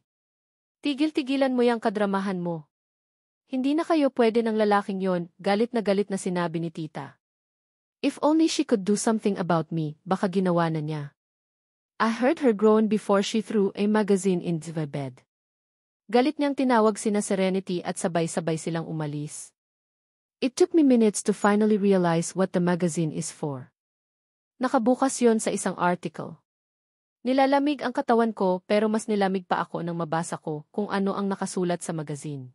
Tigil-tigilan mo yang kadramahan mo. Hindi na kayo pwede ng lalaking yon, galit na sinabi ni tita. If only she could do something about me, baka ginawa na niya. I heard her groan before she threw a magazine into the bed. Galit niyang tinawag sina Serenity at sabay-sabay silang umalis. It took me minutes to finally realize what the magazine is for. Nakabukas yon sa isang article. Nilalamig ang katawan ko pero mas nilamig pa ako nang mabasa ko kung ano ang nakasulat sa magazine.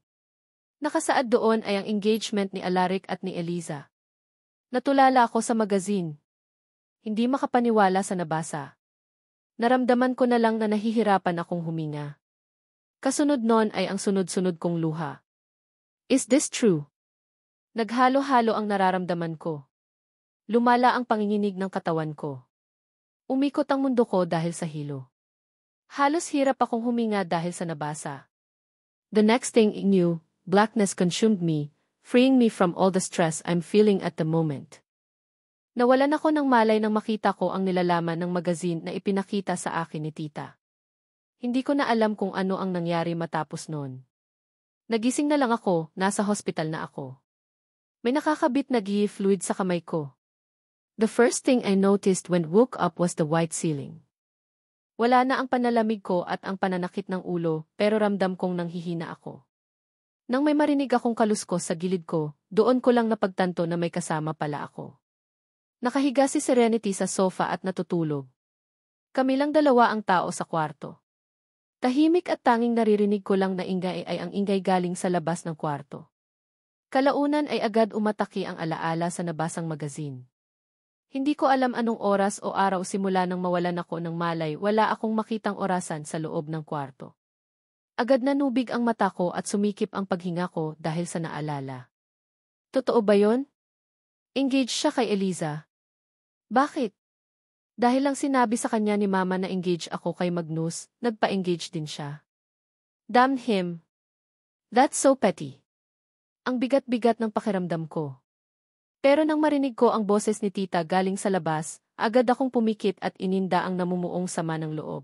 Nakasaad doon ay ang engagement ni Alaric at ni Eliza. Natulala ako sa magazine. Hindi makapaniwala sa nabasa. Naramdaman ko na lang na nahihirapan akong huminga. Kasunod nun ay ang sunod-sunod kong luha. Is this true? Naghalo-halo ang nararamdaman ko. Lumala ang panginginig ng katawan ko. Umikot ang mundo ko dahil sa hilo. Halos hirap akong huminga dahil sa nabasa. The next thing I knew, blackness consumed me, freeing me from all the stress I'm feeling at the moment. Nawalan ako ng malay nang makita ko ang nilalaman ng magazine na ipinakita sa akin ni tita. Hindi ko na alam kung ano ang nangyari matapos noon. Nagising na lang ako, nasa hospital na ako. May nakakabit na ghee fluid sa kamay ko. The first thing I noticed when woke up was the white ceiling. Wala na ang panalamig ko at ang pananakit ng ulo, pero ramdam kong nanghihina ako. Nang may marinig akong kaluskos sa gilid ko, doon ko lang napagtanto na may kasama pala ako. Nakahiga si Serenity sa sofa at natutulog. Kami lang dalawa ang tao sa kwarto. Tahimik at tanging naririnig ko lang na ingay ay ang ingay galing sa labas ng kwarto. Kalaunan ay agad umataki ang alaala sa nabasang magazine. Hindi ko alam anong oras o araw simula nang mawalan ako ng malay, wala akong makitang orasan sa loob ng kwarto. Agad nanubig ang mata ko at sumikip ang paghinga ko dahil sa naalala. Totoo ba yon? Engaged siya kay Eliza. Bakit? Dahil lang sinabi sa kanya ni Mama na engaged ako kay Magnus, nagpa-engage din siya. Damn him. That's so petty. Ang bigat-bigat ng pakiramdam ko. Pero nang marinig ko ang boses ni tita galing sa labas, agad akong pumikit at ininda ang namumuong sama ng loob.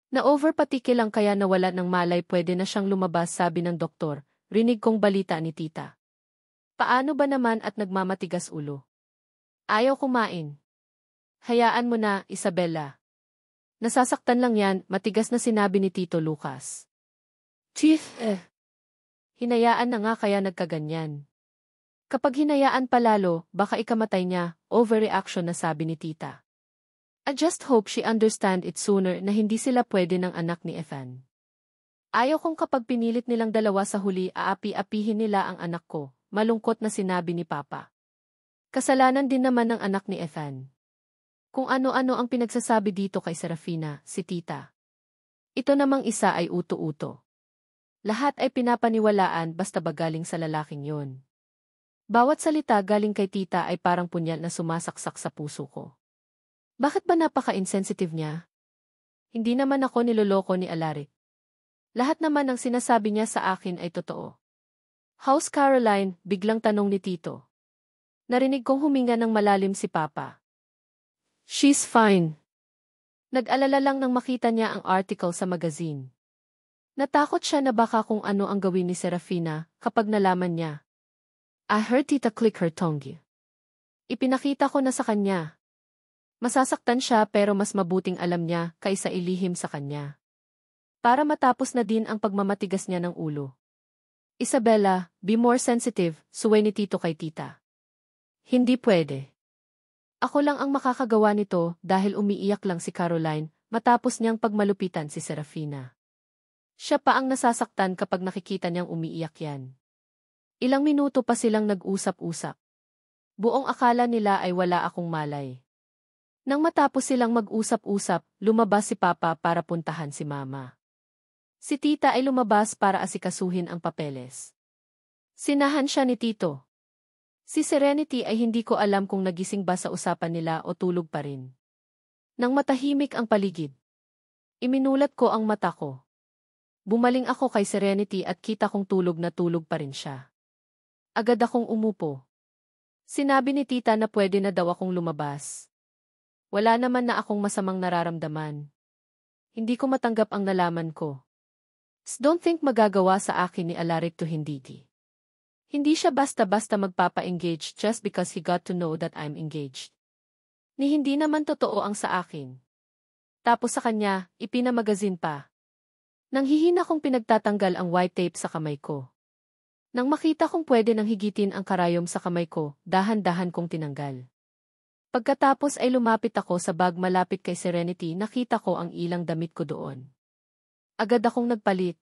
Na-overpatiki lang kaya nawala ng malay, pwede na siyang lumabas, sabi ng doktor, rinig kong balita ni tita. Paano ba naman at nagmamatigas ulo? Ayaw kumain. Hayaan mo na, Isabella. Nasasaktan lang yan, matigas na sinabi ni Tito Lucas. Chief, hinayaan na nga kaya nagkaganyan. Kapag hinayaan palalo, baka ikamatay niya, overreaction na sabi ni tita. I just hope she understand it sooner na hindi sila pwede ng anak ni Ethan. Ayaw kong kapag pinilit nilang dalawa sa huli, aapi-apihin nila ang anak ko, malungkot na sinabi ni Papa. Kasalanan din naman ng anak ni Ethan. Kung ano-ano ang pinagsasabi dito kay Serafina, si tita. Ito namang isa ay uto-uto. Lahat ay pinapaniwalaan basta ba galing sa lalaking yon. Bawat salita galing kay tita ay parang punyal na sumasaksak sa puso ko. Bakit ba napaka-insensitive niya? Hindi naman ako niloloko ni Alaric. Lahat naman ng sinasabi niya sa akin ay totoo. How's Caroline? Biglang tanong ni Tito. Narinig kong huminga ng malalim si Papa. She's fine. Nag-alala lang nang makita niya ang article sa magazine. Natakot siya na baka kung ano ang gawin ni Serafina kapag nalaman niya. I heard Tita click her tongue. Ipinakita ko na sa kanya. Masasaktan siya pero mas mabuting alam niya kaysa ilihim sa kanya. Para matapos na din ang pagmamatigas niya ng ulo. Isabella, be more sensitive, suway ni Tito kay tita. Hindi pwede. Ako lang ang makakagawa nito dahil umiiyak lang si Caroline matapos niyang pagmalupitan si Serafina. Siya pa ang nasasaktan kapag nakikita niyang umiiyak yan. Ilang minuto pa silang nag-usap-usap. Buong akala nila ay wala akong malay. Nang matapos silang mag-usap-usap, lumabas si Papa para puntahan si Mama. Si Tita ay lumabas para asikasuhin ang papeles. Sinahan siya ni Tito. Si Serenity ay hindi ko alam kung nagising ba sa usapan nila o tulog pa rin. Nang matahimik ang paligid, iminulat ko ang mata ko. Bumaling ako kay Serenity at kita kong tulog na tulog pa rin siya. Agad akong umupo. Sinabi ni tita na pwede na daw akong lumabas. Wala naman na akong masamang nararamdaman. Hindi ko matanggap ang nalaman ko. Don't think magagawa sa akin ni Alaric to hindi. Hindi siya basta-basta magpapa-engage just because he got to know that I'm engaged. Ni hindi naman totoo ang sa akin. Tapos sa kanya, ipinamagazine pa. Nang hihina kong pinagtatanggal ang white tape sa kamay ko. Nang makita kong pwede nang higitin ang karayom sa kamay ko, dahan-dahan kong tinanggal. Pagkatapos ay lumapit ako sa bag malapit kay Serenity, nakita ko ang ilang damit ko doon. Agad akong nagpalit.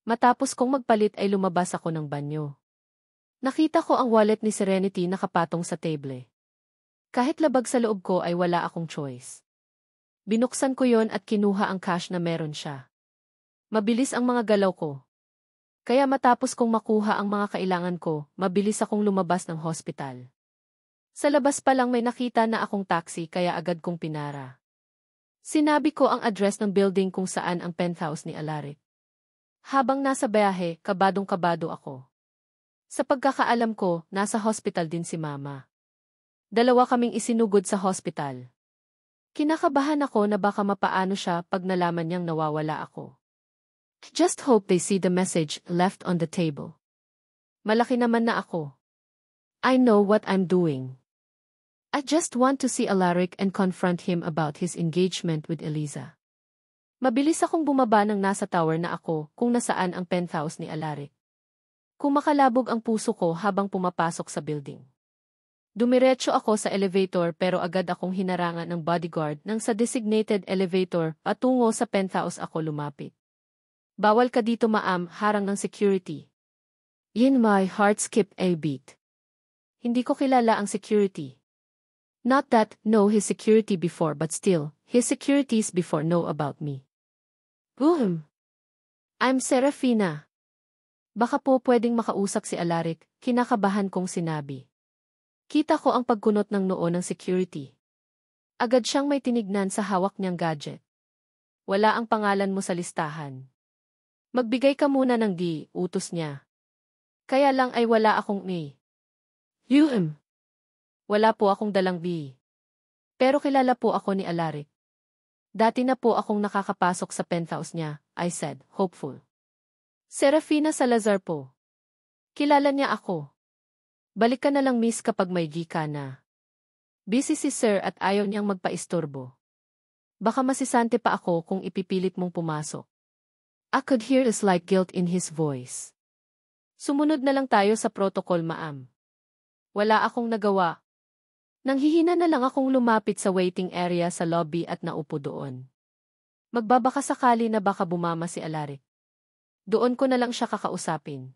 Matapos kong magpalit ay lumabas ako ng banyo. Nakita ko ang wallet ni Serenity nakapatong sa table. Kahit labag sa loob ko ay wala akong choice. Binuksan ko yon at kinuha ang cash na meron siya. Mabilis ang mga galaw ko. Kaya matapos kong makuha ang mga kailangan ko, mabilis akong lumabas ng hospital. Sa labas pa lang may nakita na akong taxi kaya agad kong pinara. Sinabi ko ang address ng building kung saan ang penthouse ni Alaric. Habang nasa biyahe, kabadong-kabado ako. Sa pagkakaalam ko, nasa hospital din si Mama. Dalawa kaming isinugod sa hospital. Kinakabahan ako na baka mapaano siya pag nalaman niyang nawawala ako. Just hope they see the message left on the table. Malaki naman na ako. I know what I'm doing. I just want to see Alaric and confront him about his engagement with Eliza. Mabilis akong bumaba ng nasa tower na ako kung nasaan ang penthouse ni Alaric. Kumakalabog ang puso ko habang pumapasok sa building. Dumiretso ako sa elevator pero agad akong hinarangan ng bodyguard nang sa designated elevator patungo sa penthouse ako lumapit. Bawal ka dito ma'am, harang ng security. In my heart skipped a beat. Hindi ko kilala ang security. Not that, know his security before but still, his securities before know about me. Boom! I'm Serafina. Baka po pwedeng makausap si Alaric, kinakabahan kong sinabi. Kita ko ang pagkunot ng noo ng security. Agad siyang may tinignan sa hawak niyang gadget. Wala ang pangalan mo sa listahan. Magbigay ka muna ng utos niya. Kaya lang ay wala akong Wala po akong dalang Pero kilala po ako ni Alaric. Dati na po akong nakakapasok sa penthouse niya, I said, hopeful. Serafina Salazar po. Kilala niya ako. Balik ka na lang miss kapag may ka na. Busy si sir at ayaw niyang magpaistorbo. Baka masisante pa ako kung ipipilit mong pumasok. I could hear a slight guilt in his voice. Sumunod na lang tayo sa protocol ma'am. Wala akong nagawa. Nanghihina na lang akong lumapit sa waiting area sa lobby at naupo doon. Magbabaka sakali na baka bumama si Alaric. Doon ko na lang siya kakausapin.